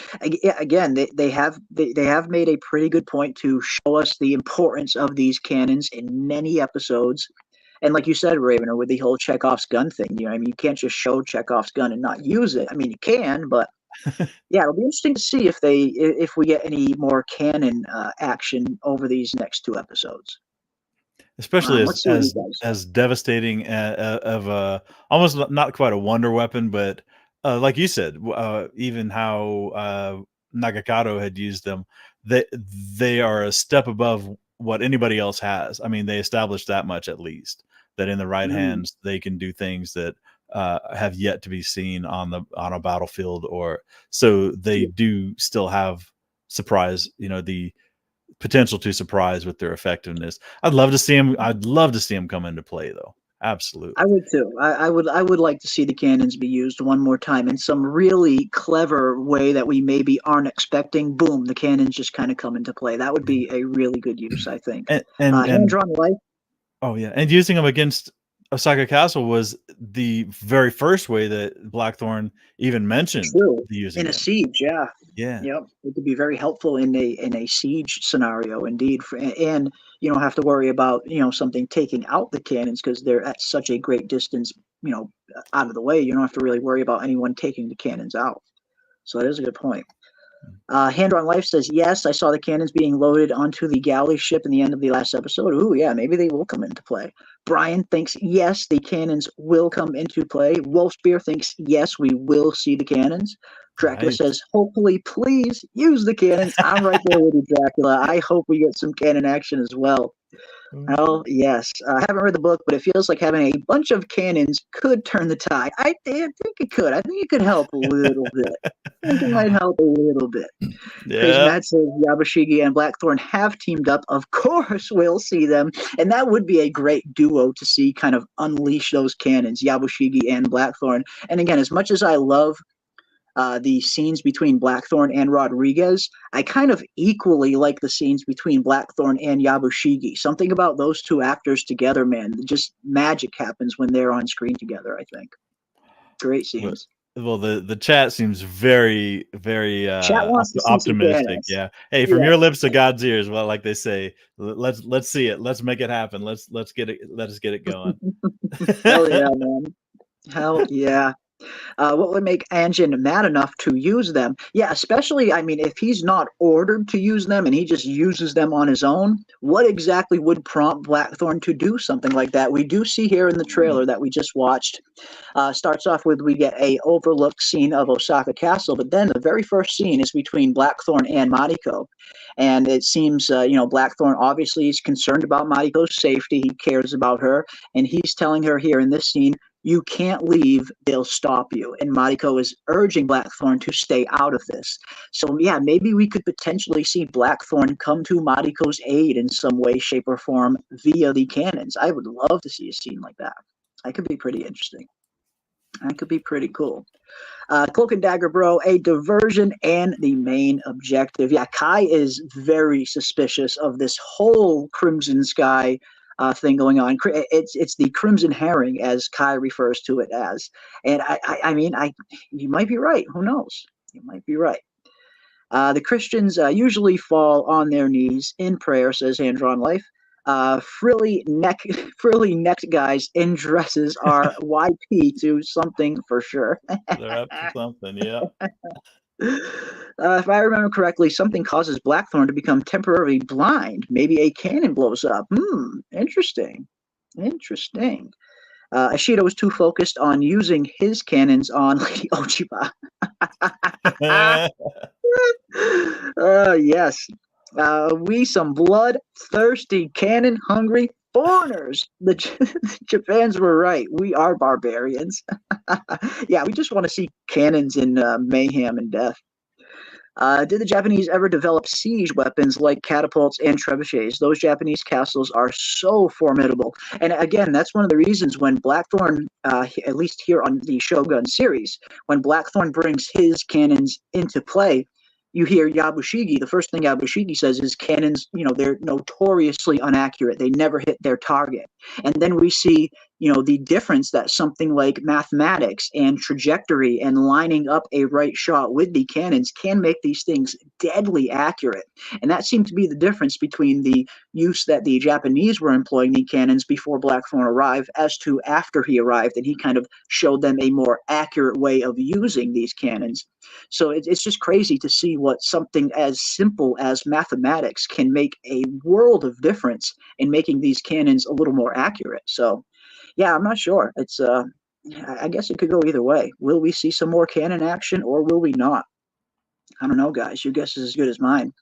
[SPEAKER 5] Again, they have made a pretty good point to show us the importance of these cannons in many episodes. And like you said, Raven, with the whole Chekhov's gun thing, you can't just show Chekhov's gun and not use it. I mean, you can, but Yeah, it'll be interesting to see if we get any more canon action over these next 2 episodes.
[SPEAKER 6] Especially
[SPEAKER 5] Let's see what he does.
[SPEAKER 6] as devastating of a almost not quite a wonder weapon, but like you said, even how Nagakado had used them, they are a step above what anybody else has. I mean, they established that much at least, that in the right hands they can do things that have yet to be seen on a battlefield, or so they do still have surprise. The potential to surprise with their effectiveness. I'd love to see him come into play, though. Absolutely.
[SPEAKER 5] I would too. I would like to see the cannons be used one more time in some really clever way that we maybe aren't expecting. Boom, the cannons just kind of come into play. That would be a really good use, I think.
[SPEAKER 6] And
[SPEAKER 5] hand-drawn life.
[SPEAKER 6] Oh yeah, and using them against Osaka Castle was the very first way that Blackthorne even mentioned using
[SPEAKER 5] in a siege. Yeah. Yep. It could be very helpful in a siege scenario, indeed, and you don't have to worry about something taking out the cannons because they're at such a great distance, out of the way. You don't have to really worry about anyone taking the cannons out. So that is a good point. Hand-drawn Life says, yes, I saw the cannons being loaded onto the galley ship in the end of the last episode. Ooh, yeah, maybe they will come into play. Brian thinks, yes, the cannons will come into play. Wolfspear thinks, yes, we will see the cannons. Dracula says, hopefully, please use the cannons. I'm right there with you, Dracula. I hope we get some cannon action as well. Oh, yes. I haven't read the book, but it feels like having a bunch of cannons could turn the tide. I think it could. I think it could help a little bit. I think it might help a little bit. Crazy Matt says Yabushigi and Blackthorne have teamed up. Of course, we'll see them. And that would be a great duo to see kind of unleash those cannons, Yabushigi and Blackthorne. And again, as much as I love the scenes between Blackthorne and Rodriguez, I kind of equally like the scenes between Blackthorne and Yabushigi. Something about those two actors together, man, just magic happens when they're on screen together, I think. Great scenes.
[SPEAKER 6] Well, the chat seems very, very optimistic. Yeah. Hey, from your lips to God's ears. Well, like they say, let's see it. Let's make it happen. Let's get it. Let us get it going.
[SPEAKER 5] Hell yeah, man. Hell yeah. What would make Anjin mad enough to use them? Yeah, especially, I mean, if he's not ordered to use them and he just uses them on his own, what exactly would prompt Blackthorne to do something like that? We do see here in the trailer that we just watched, starts off with we get a overlooked scene of Osaka Castle, but then the very first scene is between Blackthorne and Mariko. And it seems, Blackthorne obviously is concerned about Mariko's safety. He cares about her. And he's telling her here in this scene, you can't leave, they'll stop you. And Mariko is urging Blackthorne to stay out of this. So, yeah, maybe we could potentially see Blackthorne come to Mariko's aid in some way, shape, or form via the cannons. I would love to see a scene like that. That could be pretty interesting. That could be pretty cool. Cloak and Dagger Bro, a diversion and the main objective. Yeah, Kai is very suspicious of this whole Crimson Sky thing going on. It's the Crimson Herring, as Kai refers to it as. And I mean, you might be right. Who knows? You might be right. The Christians usually fall on their knees in prayer, says Hand-Drawn Life. Frilly necked guys in dresses are YP to something for sure.
[SPEAKER 6] They're up to something, yeah.
[SPEAKER 5] If I remember correctly, something causes Blackthorne to become temporarily blind. Maybe a cannon blows up. Interesting. Ishido was too focused on using his cannons on Lady Ochiba. Yes. We some bloodthirsty, cannon-hungry foreigners. The Japans were right. We are barbarians. Yeah, we just want to see cannons in mayhem and death. Did the Japanese ever develop siege weapons like catapults and trebuchets? Those Japanese castles are so formidable. And again, that's one of the reasons when Blackthorne, at least here on the Shogun series, when Blackthorne brings his cannons into play, you hear Yabushigi, the first thing Yabushigi says is cannons, they're notoriously inaccurate. They never hit their target. And then we see, the difference that something like mathematics and trajectory and lining up a right shot with the cannons can make these things deadly accurate. And that seemed to be the difference between the use that the Japanese were employing the cannons before Blackthorne arrived as to after he arrived, and he kind of showed them a more accurate way of using these cannons. So it's just crazy to see what something as simple as mathematics can make a world of difference in making these cannons a little more accurate. So yeah, I'm not sure. It's I guess it could go either way. Will we see some more cannon action or will we not? I don't know, guys. Your guess is as good as mine.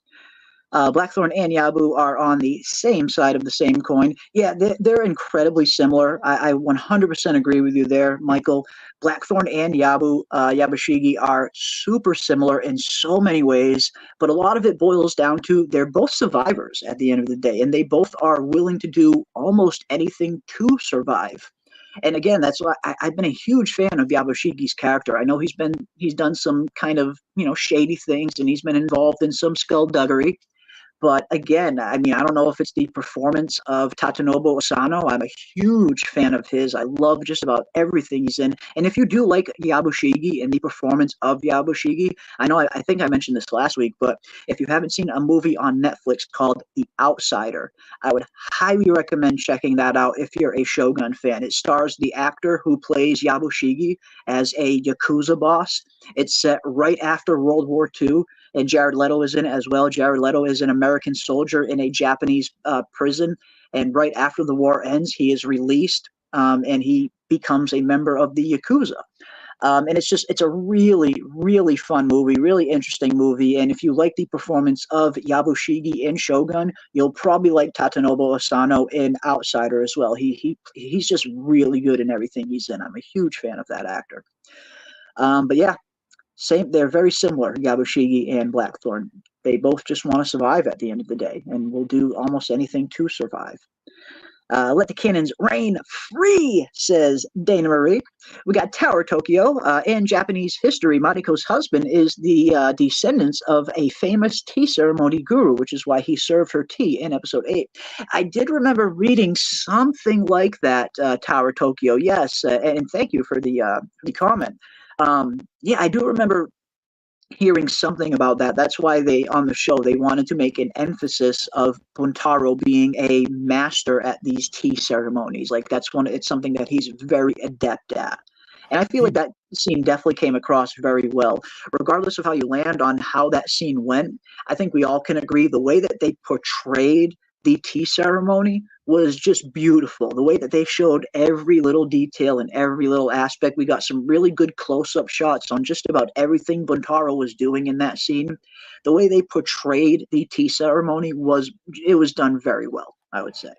[SPEAKER 5] Blackthorne and Yabu are on the same side of the same coin. Yeah, they're incredibly similar. I 100% agree with you there, Michael. Blackthorne and Yabushigi are super similar in so many ways, but a lot of it boils down to they're both survivors at the end of the day, and they both are willing to do almost anything to survive. And again, that's why I've been a huge fan of Yabushigi's character. I know he's done some kind of shady things, and he's been involved in some skullduggery. But again, I mean, I don't know if it's the performance of Tatenobu Asano. I'm a huge fan of his. I love just about everything he's in. And if you do like Yabushigi and the performance of Yabushigi, I think I mentioned this last week, but if you haven't seen a movie on Netflix called The Outsider, I would highly recommend checking that out if you're a Shogun fan. It stars the actor who plays Yabushigi as a Yakuza boss. It's set right after World War II. And Jared Leto is in it as well. Jared Leto is an American soldier in a Japanese prison. And right after the war ends, he is released and he becomes a member of the Yakuza. And it's a really, really fun movie, really interesting movie. And if you like the performance of Yabushigi in Shogun, you'll probably like Tatenobu Asano in Outsider as well. He's just really good in everything he's in. I'm a huge fan of that actor. But yeah. They're very similar, Yabushigi and Blackthorne. They both just want to survive at the end of the day, and will do almost anything to survive. Let the cannons rain free, says Dana Marie. We got Tower Tokyo. In Japanese history, Mariko's husband is the descendants of a famous tea ceremony guru, which is why he served her tea in episode 8. I did remember reading something like that, Tower Tokyo. Yes, and thank you for the comment. Yeah, I do remember hearing something about that. That's why on the show, they wanted to make an emphasis of Buntaro being a master at these tea ceremonies. Like it's something that he's very adept at. And I feel like that scene definitely came across very well. Regardless of how you land on how that scene went, I think we all can agree the way that they portrayed the tea ceremony was just beautiful. The way that they showed every little detail and every little aspect. We got some really good close-up shots on just about everything Buntaro was doing in that scene. The way they portrayed the tea ceremony was done very well, I would say.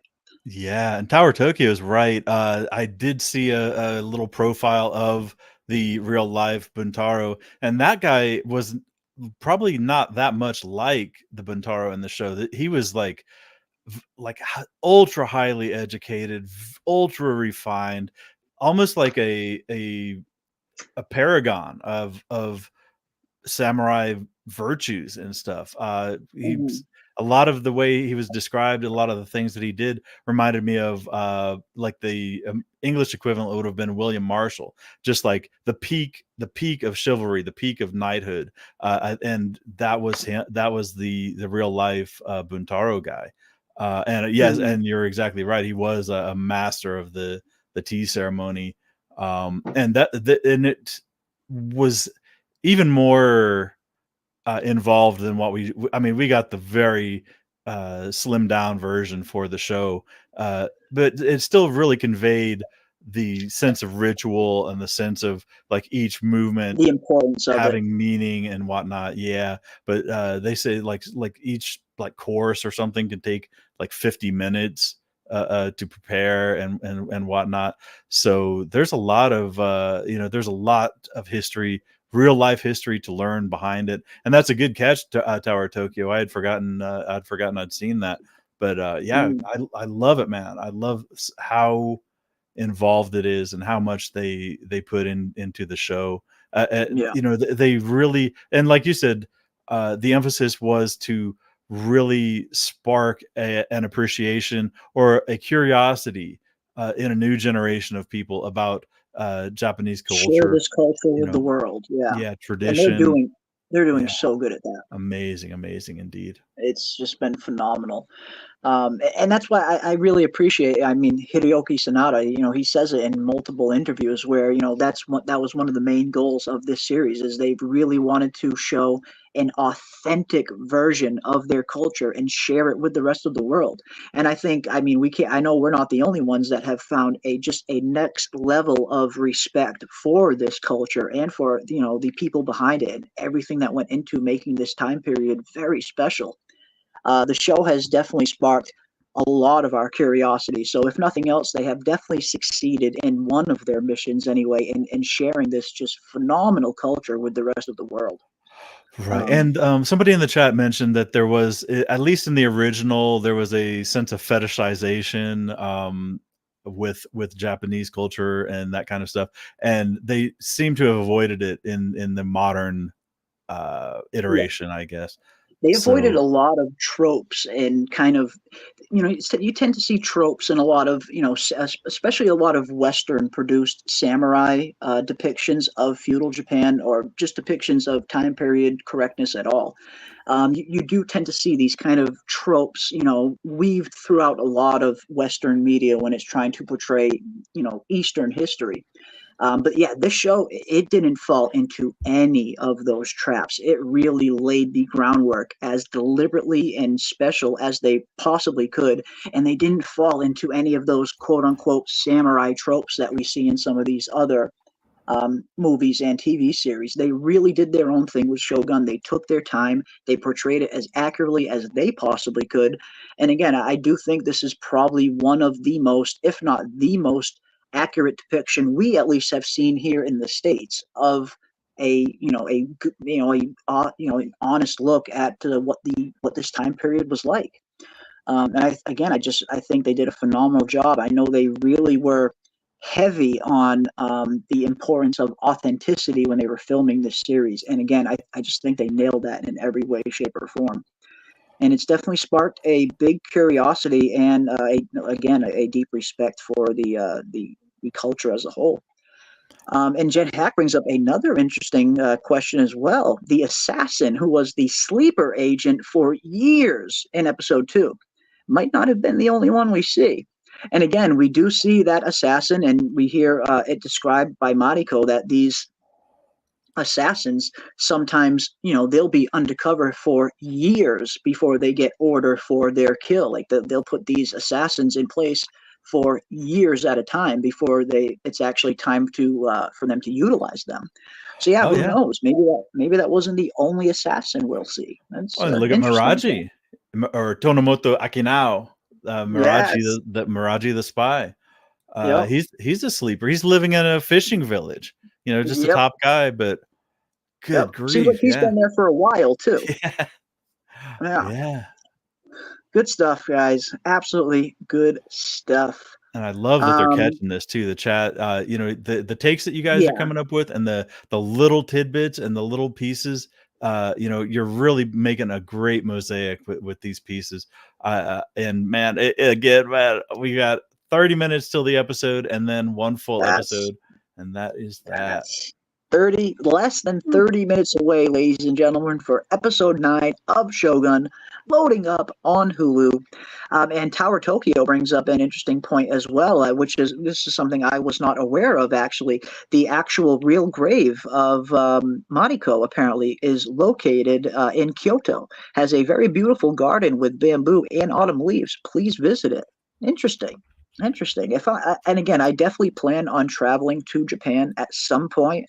[SPEAKER 6] Yeah, and Tower Tokyo is right. I did see a little profile of the real life Buntaro, and that guy was probably not that much like the Buntaro in the show. That he was like ultra highly educated, ultra refined, almost like a paragon of samurai virtues and stuff. A lot of the way he was described, a lot of the things that he did reminded me of like the English equivalent would have been William Marshall, just like the peak of chivalry, the peak of knighthood, and that was him. That was the real life Buntaro guy. And yes, and you're exactly right. He was a master of the tea ceremony, and and it was even more involved than what we got the very slimmed down version for the show, but it still really conveyed the sense of ritual and the sense of like each movement,
[SPEAKER 5] the importance of
[SPEAKER 6] having meaning and whatnot. Yeah, but they say like each like course or something can take like 50 minutes to prepare and whatnot. So there's a lot of there's a lot of history, real life history to learn behind it, and that's a good catch, Tower Tokyo. I had forgotten I'd seen that, but yeah, I love it, man. I love how involved it is and how much they put into the show. They really, and like you said, the emphasis was to really spark an appreciation or a curiosity in a new generation of people about Japanese
[SPEAKER 5] Share
[SPEAKER 6] culture,
[SPEAKER 5] this culture
[SPEAKER 6] you
[SPEAKER 5] with the
[SPEAKER 6] know,
[SPEAKER 5] world. Yeah.
[SPEAKER 6] yeah,
[SPEAKER 5] And they're
[SPEAKER 6] tradition.
[SPEAKER 5] doing
[SPEAKER 6] Yeah,
[SPEAKER 5] so good at that.
[SPEAKER 6] amazing, amazing indeed.
[SPEAKER 5] It's just been phenomenal. And that's why I really appreciate. I mean, Hideyoki Sanada. He says it in multiple interviews where that was one of the main goals of this series is they really wanted to show an authentic version of their culture and share it with the rest of the world. And I mean, we can't. I know we're not the only ones that have found just a next level of respect for this culture and for the people behind it and everything that went into making this time period very special. The show has definitely sparked a lot of our curiosity. So, if nothing else, they have definitely succeeded in one of their missions anyway, in sharing this just phenomenal culture with the rest of the world.
[SPEAKER 6] Right. And somebody in the chat mentioned that there was, at least in the original, there was a sense of fetishization with Japanese culture and that kind of stuff. And they seem to have avoided it in the modern
[SPEAKER 5] Yeah.
[SPEAKER 6] iteration, I guess.
[SPEAKER 5] They avoided
[SPEAKER 6] So
[SPEAKER 5] a lot of tropes and kind of, you tend to see tropes in a lot of, especially a lot of Western produced samurai depictions of feudal Japan or just depictions of time period correctness at all. You do tend to see these kind of tropes, weaved throughout a lot of Western media when it's trying to portray, Eastern history. But yeah, this show, it didn't fall into any of those traps. It really laid the groundwork as deliberately and special as they possibly could. And they didn't fall into any of those quote unquote samurai tropes that we see in some of these other movies and TV series. They really did their own thing with Shogun. They took their time. They portrayed it as accurately as they possibly could. And again, I do think this is probably one of the most, if not the most, accurate depiction we at least have seen here in the States of an honest look at what this time period was like. I think they did a phenomenal job. I know they really were heavy on the importance of authenticity when they were filming this series. And again, I just think they nailed that in every way, shape, or form. And it's definitely sparked a big curiosity and, a deep respect for the culture as a whole. And Jen Hack brings up another interesting question as well. The assassin who was the sleeper agent for years in episode 2 might not have been the only one we see. And again, we do see that assassin, and we hear it described by Mariko that these assassins sometimes, they'll be undercover for years before they get order for their kill. Like they'll put these assassins in place for years at a time before it's actually time for them to utilize them. So yeah, who knows? Maybe that wasn't the only assassin we'll see. That's
[SPEAKER 6] look at Miraji or Tonomoto Akinao. Miraji,
[SPEAKER 5] Yes.
[SPEAKER 6] the Miraji the spy.
[SPEAKER 5] Yep.
[SPEAKER 6] He's a sleeper. He's living in a fishing village. Just a top guy, but good grief.
[SPEAKER 5] Seems like he's been there for a while too.
[SPEAKER 6] Yeah.
[SPEAKER 5] Good stuff, guys. Absolutely good stuff.
[SPEAKER 6] And I love that they're catching this too. The chat, the takes that you guys are coming up with, and the little tidbits and the little pieces. You're really making a great mosaic with these pieces. And man, we got 30 minutes till the episode, and then one full episode, and that is that.
[SPEAKER 5] 30 less than 30 minutes away, ladies and gentlemen, for episode 9 of Shogun, loading up on Hulu. And Tower Tokyo brings up an interesting point as well, this is something I was not aware of, actually. The actual real grave of Mariko apparently is located in Kyoto, has a very beautiful garden with bamboo and autumn leaves. Please visit it. Interesting. And again, I definitely plan on traveling to Japan at some point.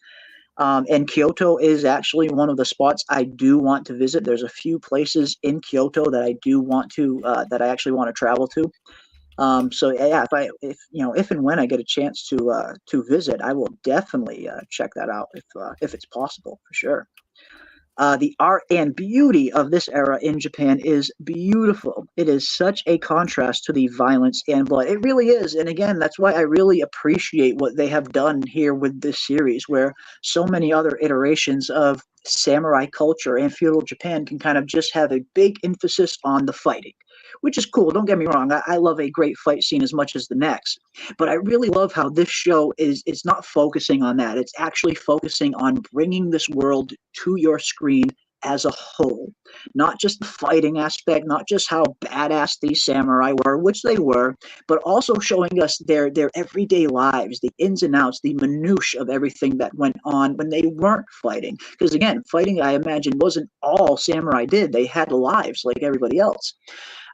[SPEAKER 5] And Kyoto is actually one of the spots I do want to visit. There's a few places in Kyoto that I do want to, that I actually want to travel to. So yeah, if and when I get a chance to visit, I will definitely check that out if it's possible, for sure. The art and beauty of this era in Japan is beautiful. It is such a contrast to the violence and blood. It really is. And again, that's why I really appreciate what they have done here with this series, where so many other iterations of samurai culture and feudal Japan can kind of just have a big emphasis on the fighting, which is cool. Don't get me wrong. I love a great fight scene as much as the next. But I really love how this show is not focusing on that. It's actually focusing on bringing this world to your screen as a whole, not just the fighting aspect, not just how badass these samurai were, which they were, but also showing us their everyday lives, the ins and outs, the minutiae of everything that went on when they weren't fighting. Because again, fighting, I imagine, wasn't all samurai did. They had lives like everybody else.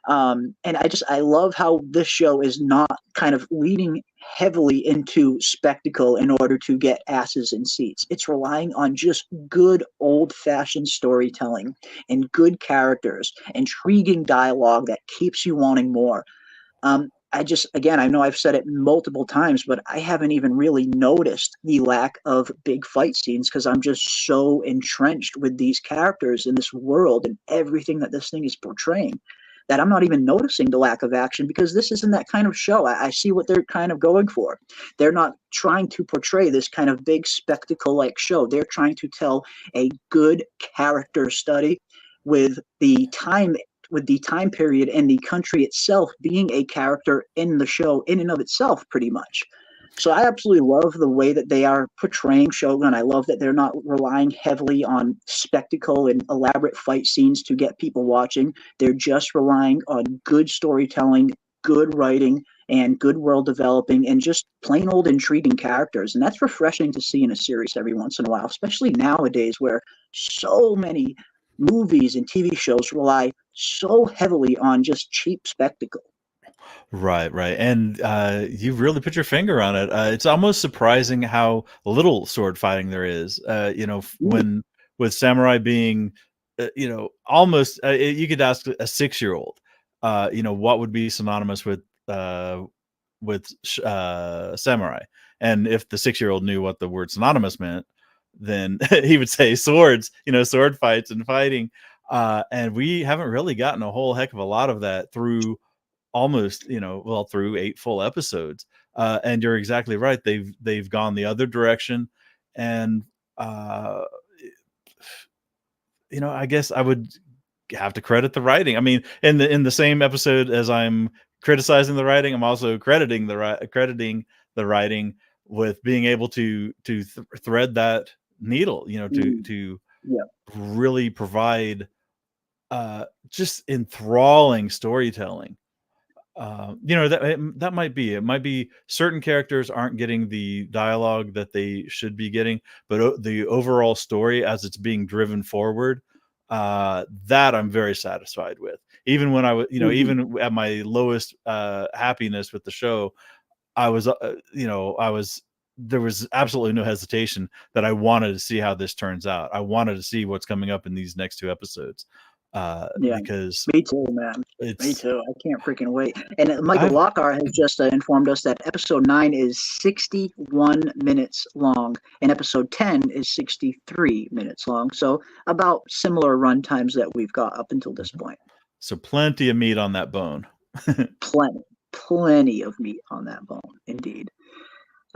[SPEAKER 5] And I love how this show is not kind of leading heavily into spectacle in order to get asses in seats. It's relying on just good old-fashioned storytelling and good characters, intriguing dialogue that keeps you wanting more. Again, I know I've said it multiple times, but I haven't even really noticed the lack of big fight scenes because I'm just so entrenched with these characters in this world and everything that this thing is portraying, that I'm not even noticing the lack of action because this isn't that kind of show. I see what they're kind of going for. They're not trying to portray this kind of big spectacle-like show. They're trying to tell a good character study with the time period and the country itself being a character in the show in and of itself, pretty much. So I absolutely love the way that they are portraying Shogun. I love that they're not relying heavily on spectacle and elaborate fight scenes to get people watching. They're just relying on good storytelling, good writing, and good world developing, and just plain old intriguing characters. And that's refreshing to see in a series every once in a while, especially nowadays where so many movies and TV shows rely so heavily on just cheap spectacle.
[SPEAKER 6] Right, right. And you really put your finger on it. It's almost surprising how little sword fighting there is. When with samurai being, almost, you could ask a 6-year-old, what would be synonymous with samurai. And if the 6-year-old knew what the word synonymous meant, then he would say swords, sword fights and fighting. And we haven't really gotten a whole heck of a lot of that through almost through 8 full episodes, and you're exactly right. They've gone the other direction, and I guess I would have to credit the writing. I mean, in the same episode as I'm criticizing the writing, I'm also crediting the writing with being able to thread that needle, to really provide just enthralling storytelling. That might be it. Might be certain characters aren't getting the dialogue that they should be getting, but the overall story as it's being driven forward, that I'm very satisfied with. Even when I was, even at my lowest happiness with the show, there was absolutely no hesitation that I wanted to see how this turns out. I wanted to see what's coming up in these next 2 episodes. Because
[SPEAKER 5] me too, man. Me too. I can't freaking wait. And Michael Lockhart has just informed us that episode 9 is 61 minutes long, and episode 10 is 63 minutes long. So about similar run times that we've got up until this point.
[SPEAKER 6] So plenty of meat on that bone.
[SPEAKER 5] Plenty of meat on that bone, indeed.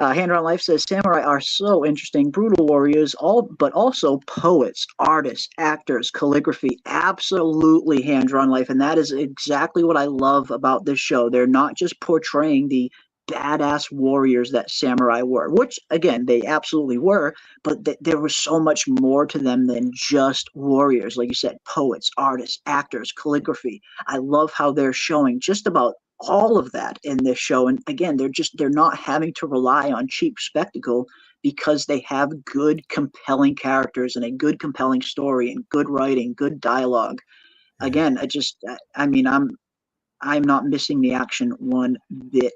[SPEAKER 5] Hand Around Life says samurai are so interesting, brutal warriors, but also poets, artists, actors, calligraphy. Absolutely, Hand Drawn Life, and that is exactly what I love about this show. They're not just portraying the badass warriors that samurai were, which again they absolutely were, but there was so much more to them than just warriors. Like you said, poets, artists, actors, calligraphy. I love how they're showing just about all of that in this show, and again they're not having to rely on cheap spectacle because they have good compelling characters and a good compelling story and good writing, good dialogue. Again, I'm not missing the action one bit.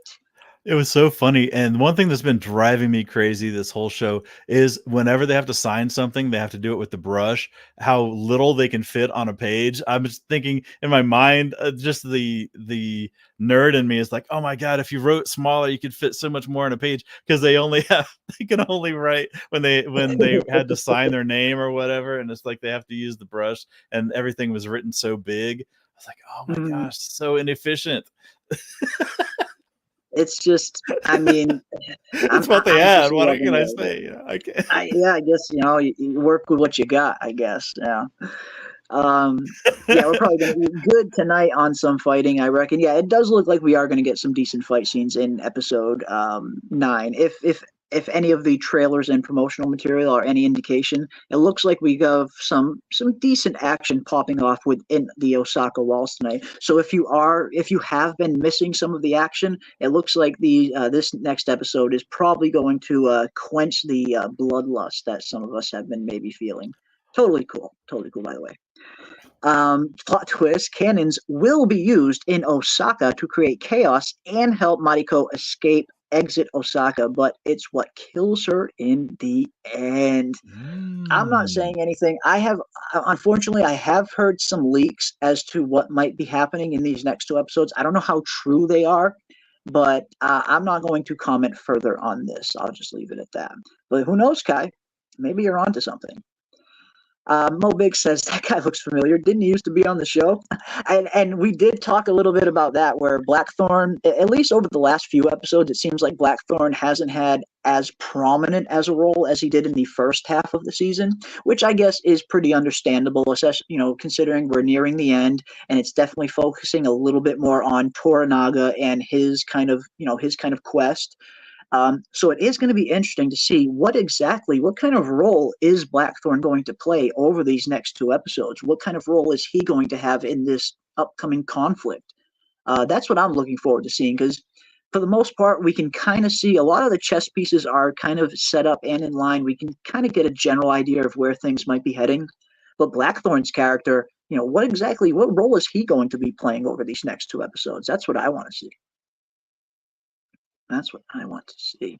[SPEAKER 6] It was so funny. And one thing that's been driving me crazy this whole show is whenever they have to sign something, they have to do it with the brush, how little they can fit on a page. I'm just thinking in my mind, just the nerd in me is like, oh my God, if you wrote smaller, you could fit so much more on a page, because they can only write when they had to sign their name or whatever. And it's like, they have to use the brush, and everything was written so big. I was like, oh my gosh, so inefficient.
[SPEAKER 5] It's just,
[SPEAKER 6] it's what they had. What can I say?
[SPEAKER 5] I guess, you work with what you got, I guess. Yeah. Yeah, we're probably going to be good tonight on some fighting, I reckon. Yeah, it does look like we are going to get some decent fight scenes in episode 9. If any of the trailers and promotional material are any indication, it looks like we have some decent action popping off within the Osaka walls tonight. So if you have been missing some of the action, it looks like this next episode is probably going to quench the bloodlust that some of us have been maybe feeling. Totally cool, by the way. Plot twist, cannons will be used in Osaka to create chaos and help Mariko exit Osaka, but it's what kills her in the end. I'm not saying anything. Unfortunately, I have heard some leaks as to what might be happening in these next 2 episodes. I don't know how true they are, but I'm not going to comment further on this. I'll just leave it at that. But who knows, Kai? Maybe you're onto something. Mo Big says, that guy looks familiar. Didn't he used to be on the show? And we did talk a little bit about that, where Blackthorne, at least over the last few episodes, it seems like Blackthorne hasn't had as prominent as a role as he did in the first half of the season, which I guess is pretty understandable, especially, considering we're nearing the end, and it's definitely focusing a little bit more on Toranaga and his kind of quest. So it is going to be interesting to see what kind of role is Blackthorne going to play over these next 2 episodes? What kind of role is he going to have in this upcoming conflict? That's what I'm looking forward to seeing, because for the most part, we can kind of see a lot of the chess pieces are kind of set up and in line. We can kind of get a general idea of where things might be heading. But Blackthorne's character, what role is he going to be playing over these next 2 episodes? That's what I want to see. That's what I want to see.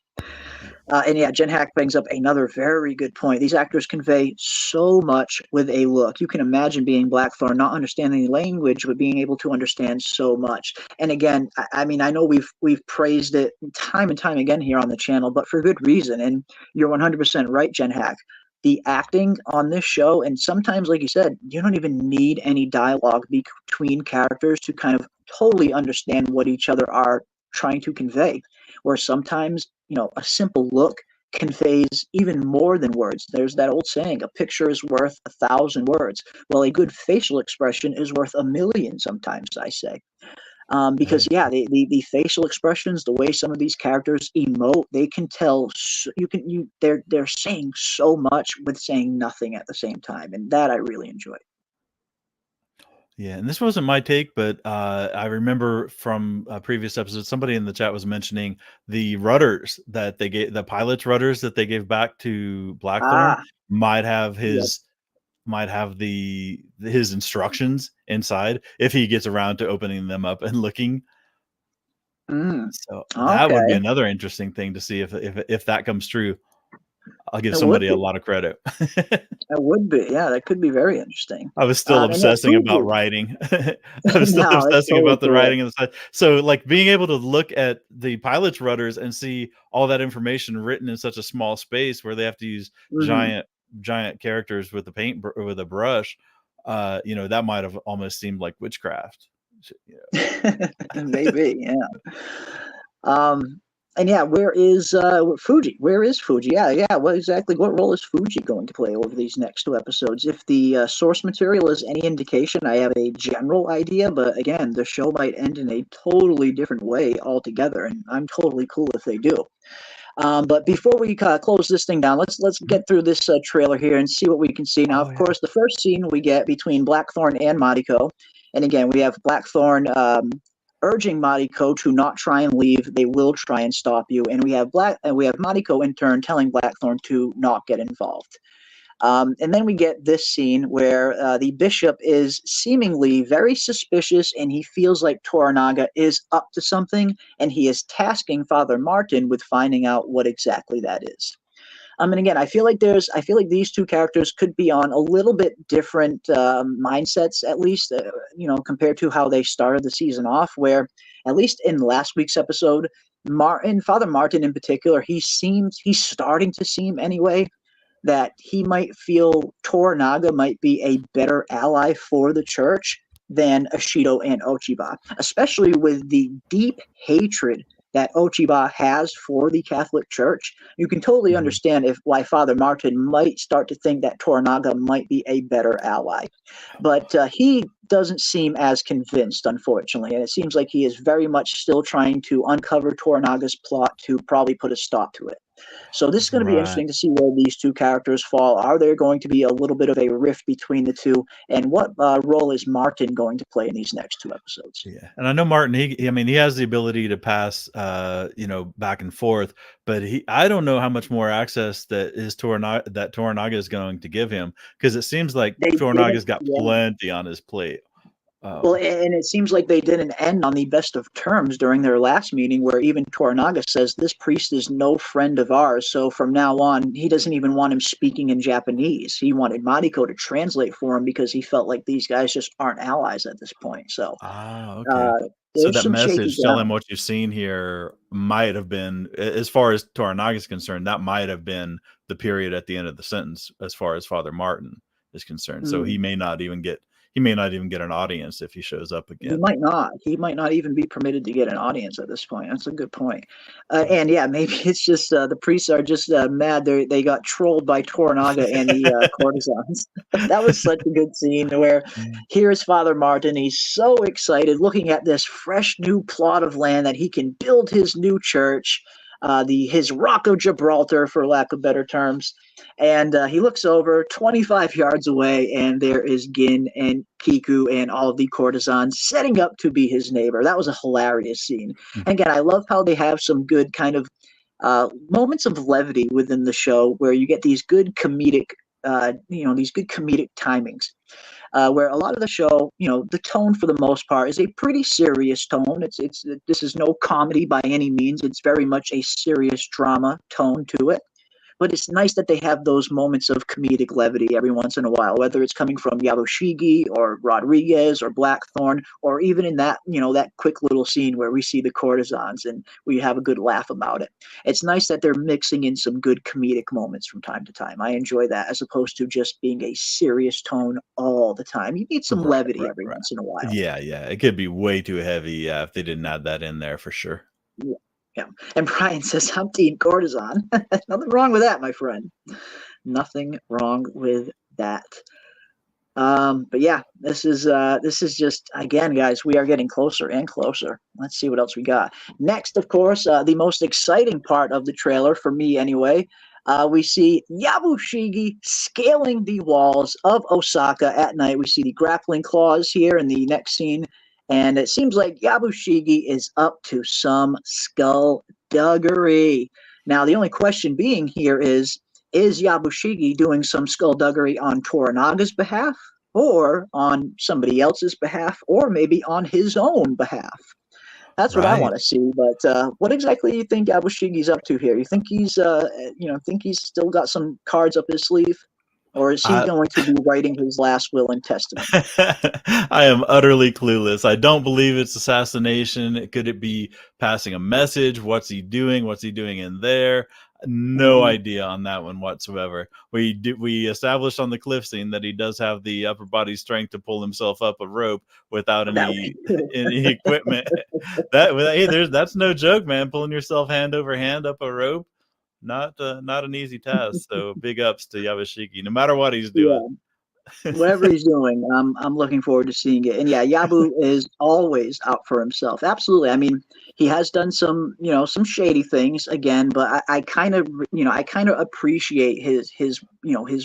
[SPEAKER 5] And yeah, Jen Hack brings up another very good point. These actors convey so much with a look. You can imagine being Blackthorne, not understanding the language, but being able to understand so much. And again, I mean, I know we've praised it time and time again here on the channel, but for good reason. And you're 100% right, Jen Hack. The acting on this show, and sometimes, like you said, you don't even need any dialogue between characters to kind of totally understand what each other are trying to convey. Where sometimes, a simple look conveys even more than words. There's that old saying, a picture is worth 1,000 words. Well, a good facial expression is worth 1,000,000 sometimes, I say. Because, yeah, the facial expressions, the way some of these characters emote, they can tell, they're saying so much with saying nothing at the same time. And that I really enjoy.
[SPEAKER 6] Yeah, and this wasn't my take, but I remember from previous episodes, somebody in the chat was mentioning the rudders that they gave, the pilot's rudders that they gave back to Blackthorne might have his instructions inside if he gets around to opening them up and looking. So that would be another interesting thing to see if that comes true. I'll give somebody a lot of credit.
[SPEAKER 5] That would be, yeah, that could be very interesting.
[SPEAKER 6] I was still obsessing about writing. I was still obsessing about the writing and the side. So, like, being able to look at the pilot's rudders and see all that information written in such a small space where they have to use giant characters with a brush, that might have almost seemed like witchcraft.
[SPEAKER 5] Maybe, yeah. And yeah, where is Fuji? Where is Fuji? Yeah. What role is Fuji going to play over these next 2 episodes? If the source material is any indication, I have a general idea, but again, the show might end in a totally different way altogether, and I'm totally cool if they do. But before we close this thing down, let's get through this trailer here and see what we can see. Now, of course, the first scene we get between Blackthorne and Mariko, and again, we have Blackthorne urging Mariko to not try and leave. They will try and stop you. And we have Mariko in turn telling Blackthorne to not get involved. And then we get this scene where the bishop is seemingly very suspicious, and he feels like Toranaga is up to something, and he is tasking Father Martin with finding out what exactly that is. And again, I feel like these 2 characters could be on a little bit different mindsets, at least, compared to how they started the season off, where at least in last week's episode, Father Martin in particular, he's starting to seem anyway, that he might feel Toranaga might be a better ally for the church than Ishido and Ochiba, especially with the deep hatred that Ochiba has for the Catholic Church, you can totally understand why Father Martin might start to think that Toranaga might be a better ally. But he doesn't seem as convinced, unfortunately, and it seems like he is very much still trying to uncover Toranaga's plot to probably put a stop to it. So this is going to be interesting to see where these two characters fall. Are there going to be a little bit of a rift between the two, and what role is Martin going to play in these next two episodes?
[SPEAKER 6] Yeah, and I know Martin. He has the ability to pass, back and forth, but I don't know how much more access that Toranaga is going to give him, because it seems like Toranaga's got plenty on his plate.
[SPEAKER 5] Well, and it seems like they didn't end on the best of terms during their last meeting, where even Toranaga says this priest is no friend of ours. So from now on, he doesn't even want him speaking in Japanese. He wanted Mariko to translate for him because he felt like these guys just aren't allies at this point. So,
[SPEAKER 6] okay. So that message, tell him what you've seen here, might have been, as far as Toranaga is concerned, that might have been the period at the end of the sentence, as far as Father Martin is concerned. So he may not even get an audience if he shows up again.
[SPEAKER 5] He might not even be permitted to get an audience at this point. That's a good point. And yeah, maybe it's just the priests are just mad they got trolled by Toranaga and the courtesans. That was such a good scene where here's Father Martin. He's so excited looking at this fresh new plot of land that he can build his new church, his Rock of Gibraltar, for lack of better terms. And he looks over 25 yards away, and there is Gin and Kiku and all of the courtesans setting up to be his neighbor. That was a hilarious scene. And again, I love how they have some good kind of moments of levity within the show, where you get these good comedic, timings. Where a lot of the show, the tone for the most part is a pretty serious tone. This is no comedy by any means. It's very much a serious drama tone to it. But it's nice that they have those moments of comedic levity every once in a while, whether it's coming from Yabushigi or Rodriguez or Blackthorne, or even in that, that quick little scene where we see the courtesans and we have a good laugh about it. It's nice that they're mixing in some good comedic moments from time to time. I enjoy that, as opposed to just being a serious tone all the time. You need some levity every once in a while.
[SPEAKER 6] Yeah. It could be way too heavy if they didn't add that in there, for sure.
[SPEAKER 5] Yeah. And Brian says, I'm team courtesan. Nothing wrong with that, my friend. Nothing wrong with that. But yeah, this is just, again, guys, we are getting closer and closer. Let's see what else we got. Next, of course, the most exciting part of the trailer, for me anyway, we see Yabushigi scaling the walls of Osaka at night. We see the grappling claws here in the next scene. And it seems like Yabushigi is up to some skullduggery. Now, the only question being here is Yabushigi doing some skullduggery on Toranaga's behalf, or on somebody else's behalf, or maybe on his own behalf? That's what I want to see. But what exactly do you think Yabushigi's up to here? You think he's still got some cards up his sleeve? Or is he going to be writing his last will and testament?
[SPEAKER 6] I am utterly clueless. I don't believe it's assassination. Could it be passing a message? What's he doing? What's he doing in there? No idea on that one whatsoever. We established on the cliff scene that he does have the upper body strength to pull himself up a rope without any equipment. That's no joke, man. Pulling yourself hand over hand up a rope. Not an easy task. So big ups to Yabushigi, no matter what he's doing.
[SPEAKER 5] Yeah. Whatever he's doing, I'm looking forward to seeing it. And yeah, Yabu is always out for himself. Absolutely. I mean, he has done some shady things again, but I kind of appreciate his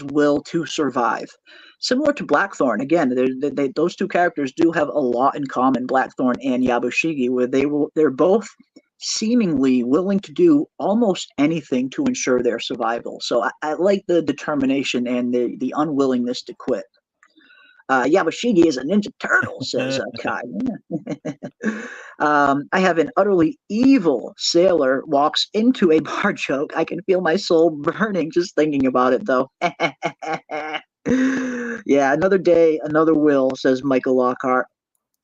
[SPEAKER 5] will to survive. Similar to Blackthorne, again, those two characters do have a lot in common, Blackthorne and Yabushigi, where they're both seemingly willing to do almost anything to ensure their survival. So I like the determination and the unwillingness to quit. Yabushigi is a Ninja Turtle, says Kai. I have an utterly evil sailor walks into a bar joke. I can feel my soul burning just thinking about it, though. Yeah, another day, another will, says Michael Lockhart.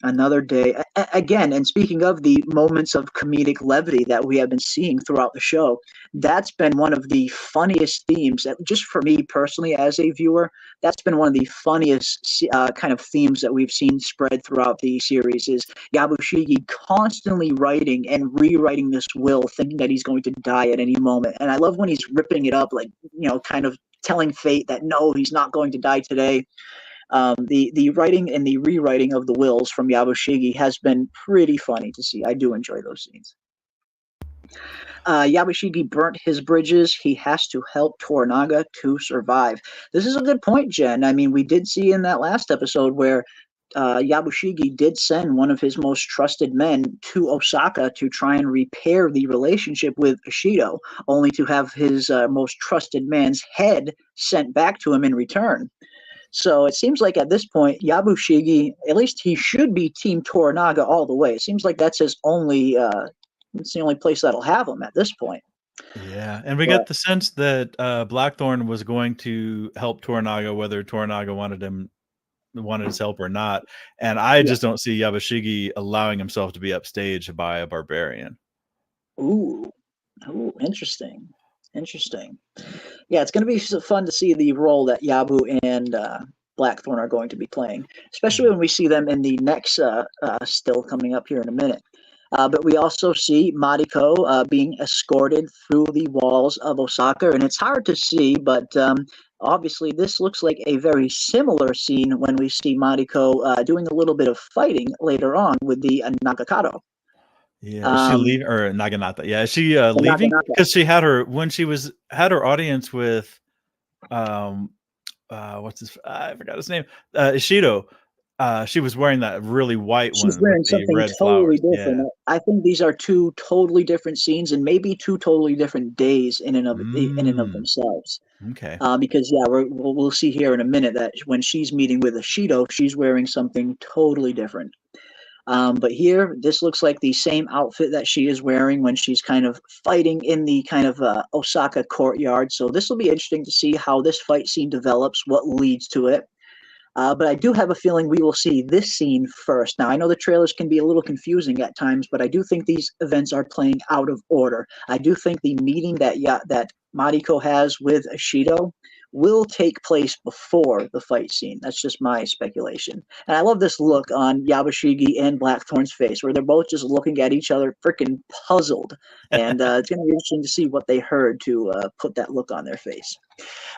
[SPEAKER 5] Another day. Again, and speaking of the moments of comedic levity that we have been seeing throughout the show, that's been one of the funniest themes, just for me personally as a viewer, that's been one of the funniest kind of themes that we've seen spread throughout the series is Yabushige constantly writing and rewriting this will, thinking that he's going to die at any moment. And I love when he's ripping it up, like, kind of telling fate that no, he's not going to die today. The writing and the rewriting of the wills from Yabushige has been pretty funny to see. I do enjoy those scenes. Yabushige burnt his bridges. He has to help Toranaga to survive. This is a good point, Jen. I mean, we did see in that last episode where Yabushige did send one of his most trusted men to Osaka to try and repair the relationship with Ishido, only to have his most trusted man's head sent back to him in return. So it seems like at this point, Yabushige, at least he should be Team Toranaga all the way. It seems like that's his only, it's the only place that'll have him at this point.
[SPEAKER 6] Yeah, and we get the sense that Blackthorne was going to help Toranaga, whether Toranaga wanted his help or not. And I just don't see Yabushige allowing himself to be upstaged by a barbarian.
[SPEAKER 5] Ooh, interesting. Yeah, it's going to be fun to see the role that Yabu and Blackthorne are going to be playing, especially when we see them in the next still coming up here in a minute. But we also see Mariko being escorted through the walls of Osaka, and it's hard to see, but obviously this looks like a very similar scene when we see Mariko doing a little bit of fighting later on with the Nagakado.
[SPEAKER 6] Yeah, is she leaving or Naginata? Yeah, is she leaving because she had her when she had her audience with what's his I forgot his name Ishido. She was wearing that really white one.
[SPEAKER 5] She's wearing something totally different. Yeah. I think these are two totally different scenes and maybe two totally different days in and of themselves.
[SPEAKER 6] Okay.
[SPEAKER 5] Because we'll see here in a minute that when she's meeting with Ishido, she's wearing something totally different. But here, this looks like the same outfit that she is wearing when she's kind of fighting in the kind of Osaka courtyard. So this will be interesting to see how this fight scene develops, what leads to it. But I do have a feeling we will see this scene first. Now, I know the trailers can be a little confusing at times, but I do think these events are playing out of order. I do think the meeting that Mariko has with Ishido will take place before the fight scene. That's just my speculation. And I love this look on Yabushige and Blackthorne's face, where they're both just looking at each other freaking puzzled. And it's going to be interesting to see what they heard to put that look on their face.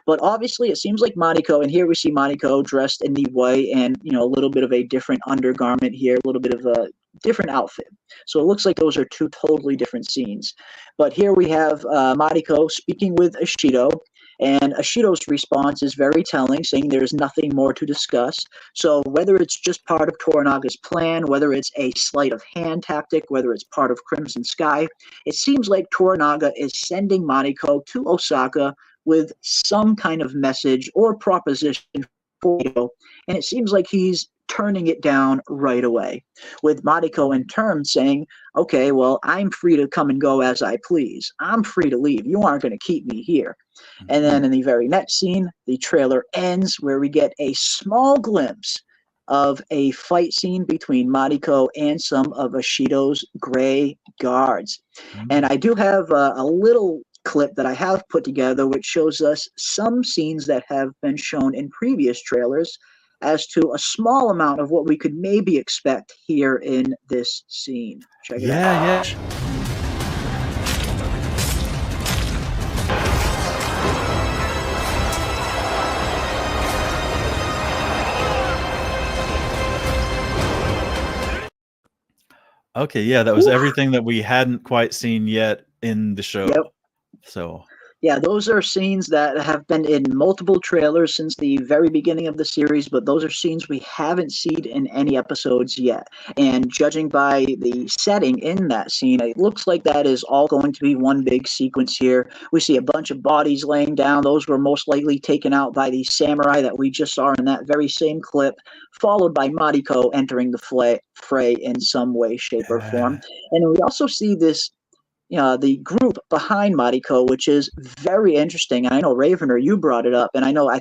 [SPEAKER 5] But obviously, it seems like Mariko, and here we see Mariko dressed in the white and, a little bit of a different undergarment here, a little bit of a different outfit. So it looks like those are two totally different scenes. But here we have Mariko speaking with Ishido, and Ishido's response is very telling, saying there's nothing more to discuss. So whether it's just part of Toranaga's plan, whether it's a sleight of hand tactic, whether it's part of Crimson Sky, it seems like Toranaga is sending Mariko to Osaka with some kind of message or proposition for Mariko, and it seems like he's turning it down right away, with Mariko in turn saying, okay, well, I'm free to come and go as I please. I'm free to leave. You aren't going to keep me here. And then in the very next scene, the trailer ends where we get a small glimpse of a fight scene between Mariko and some of Ishido's gray guards. And I do have a little clip that I have put together which shows us some scenes that have been shown in previous trailers as to a small amount of what we could maybe expect here in this scene. Check it out.
[SPEAKER 6] Yeah. Okay, yeah, that was everything that we hadn't quite seen yet in the show.
[SPEAKER 5] Yep.
[SPEAKER 6] So
[SPEAKER 5] yeah, those are scenes that have been in multiple trailers since the very beginning of the series, but those are scenes we haven't seen in any episodes yet. And judging by the setting in that scene, it looks like that is all going to be one big sequence here. We see a bunch of bodies laying down. Those were most likely taken out by the samurai that we just saw in that very same clip, followed by Mariko entering the fray in some way, shape, or form. And we also see this the group behind Mariko, which is very interesting. And I know Ravener, you brought it up, and I know I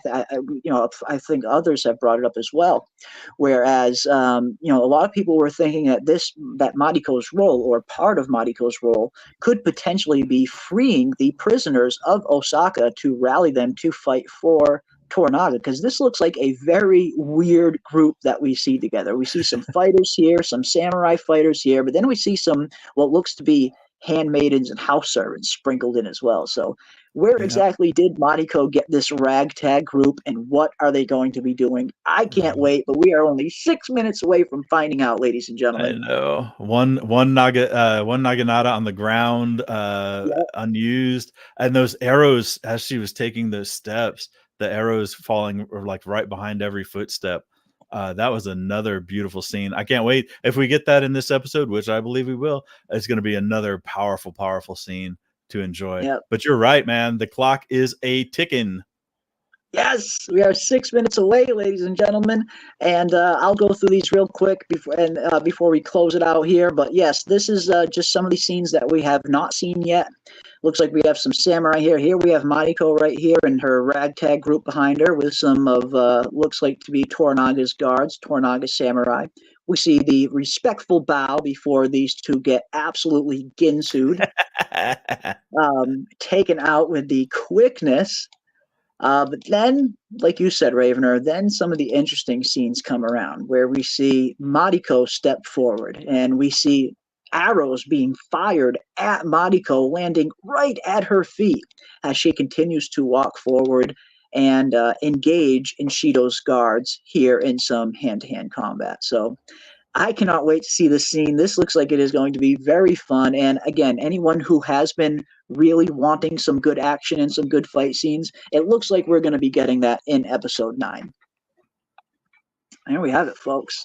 [SPEAKER 5] think others have brought it up as well. Whereas a lot of people were thinking that Mariko's role, or part of Mariko's role, could potentially be freeing the prisoners of Osaka to rally them to fight for Toranaga, because this looks like a very weird group that we see together. We see some fighters here, some samurai fighters here, but then we see some what looks to be handmaidens and house servants sprinkled in as well. So where exactly did Mariko get this ragtag group, and what are they going to be doing? I can't wait, but we are only 6 minutes away from finding out, ladies and gentlemen.
[SPEAKER 6] I know. One naginata on the ground, unused, and those arrows as she was taking those steps, the arrows falling like right behind every footstep. That was another beautiful scene. I can't wait. If we get that in this episode, which I believe we will, it's going to be another powerful, powerful scene to enjoy.
[SPEAKER 5] Yep.
[SPEAKER 6] But you're right, man. The clock is a ticking.
[SPEAKER 5] Yes, we are 6 minutes away, ladies and gentlemen, and I'll go through these real quick before we close it out here. But yes, this is just some of the scenes that we have not seen yet. Looks like we have some samurai here. Here we have Mariko right here and her ragtag group behind her with some of looks like to be Toranaga's guards, Toranaga samurai. We see the respectful bow before these two get absolutely ginsued, taken out with the quickness. But then, like you said, Ravener, then some of the interesting scenes come around where we see Mariko step forward, and we see arrows being fired at Mariko, landing right at her feet as she continues to walk forward and engage Ishido's guards here in some hand-to-hand combat. So I cannot wait to see this scene. This looks like it is going to be very fun. And again, anyone who has been really wanting some good action and some good fight scenes, it looks like we're going to be getting that in episode 9. There we have it, folks.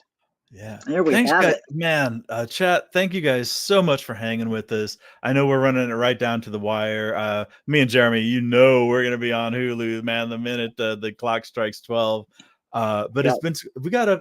[SPEAKER 6] Yeah.
[SPEAKER 5] There we have
[SPEAKER 6] guys,
[SPEAKER 5] it.
[SPEAKER 6] Man, chat, thank you guys so much for hanging with us. I know we're running it right down to the wire. Me and Jeremy, we're going to be on Hulu, man, the minute the clock strikes 12. But it's been,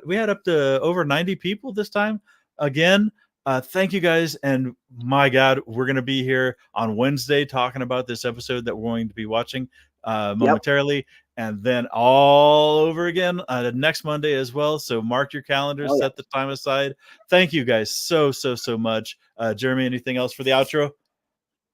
[SPEAKER 6] we had up to over 90 people this time. Again, thank you guys. And my God, we're going to be here on Wednesday talking about this episode that we're going to be watching momentarily. And then all over again next Monday as well. So mark your calendars, set the time aside. Thank you guys so much. Jeremy, anything else for the outro?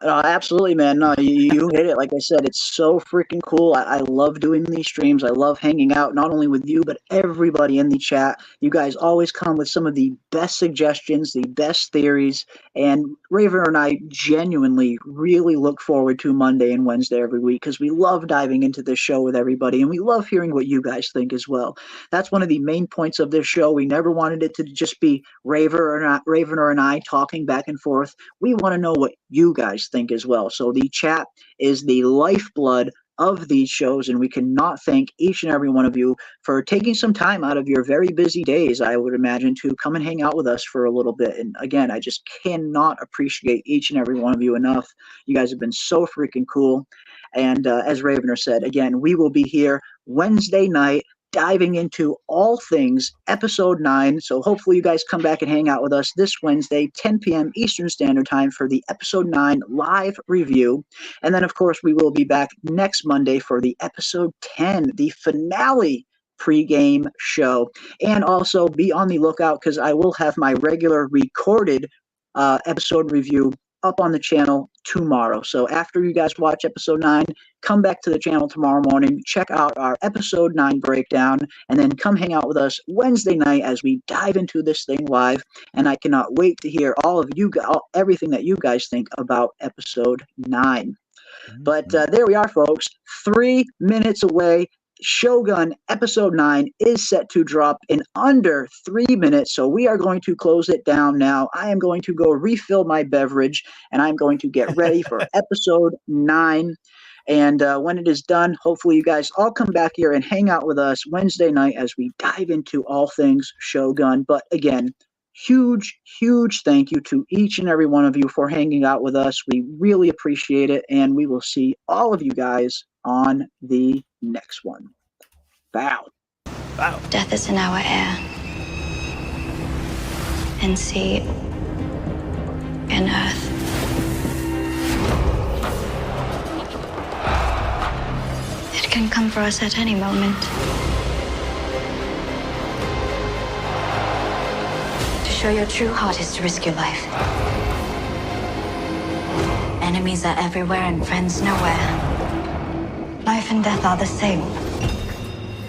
[SPEAKER 5] Absolutely, man. No, you hit it. Like I said, it's so freaking cool. I love doing these streams. I love hanging out, not only with you, but everybody in the chat. You guys always come with some of the best suggestions, the best theories. And Raven and I genuinely really look forward to Monday and Wednesday every week, because we love diving into this show with everybody, and we love hearing what you guys think as well. That's one of the main points of this show. We never wanted it to just be Raven and I talking back and forth. We want to know what you guys think as well. So the chat is the lifeblood of these shows, and we cannot thank each and every one of you for taking some time out of your very busy days, I would imagine, to come and hang out with us for a little bit. And again, I just cannot appreciate each and every one of you enough. You guys have been so freaking cool. And as Ravener said, again, we will be here Wednesday night diving into all things episode 9. So hopefully you guys come back and hang out with us this Wednesday, 10 p.m. Eastern Standard Time, for the episode 9 live review. And then, of course, we will be back next Monday for the episode 10, the finale pregame show. And also be on the lookout, because I will have my regular recorded episode review up on the channel tomorrow. So after you guys watch episode 9, come back to the channel tomorrow morning, check out our episode 9 breakdown, and then come hang out with us Wednesday night as we dive into this thing live. And I cannot wait to hear everything that you guys think about episode 9. But there we are, folks. 3 minutes away. Shogun episode 9 is set to drop in under 3 minutes, so we are going to close it down now. I am going to go refill my beverage, and I'm going to get ready for episode 9. And when it is done, hopefully you guys all come back here and hang out with us Wednesday night as we dive into all things Shogun. But again, huge thank you to each and every one of you for hanging out with us. We really appreciate it, and we will see all of you guys on the next one. Bow.
[SPEAKER 1] Death is in our air, and sea, and earth. can come for us at any moment. To show your true heart is to risk your life. Enemies are everywhere and friends nowhere. Life and death are the same.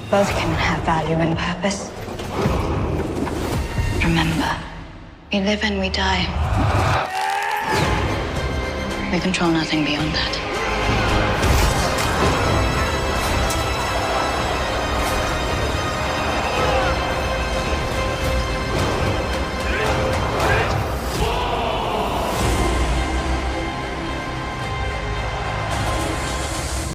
[SPEAKER 1] Both can have value and purpose. Remember, we live and we die. We control nothing beyond that.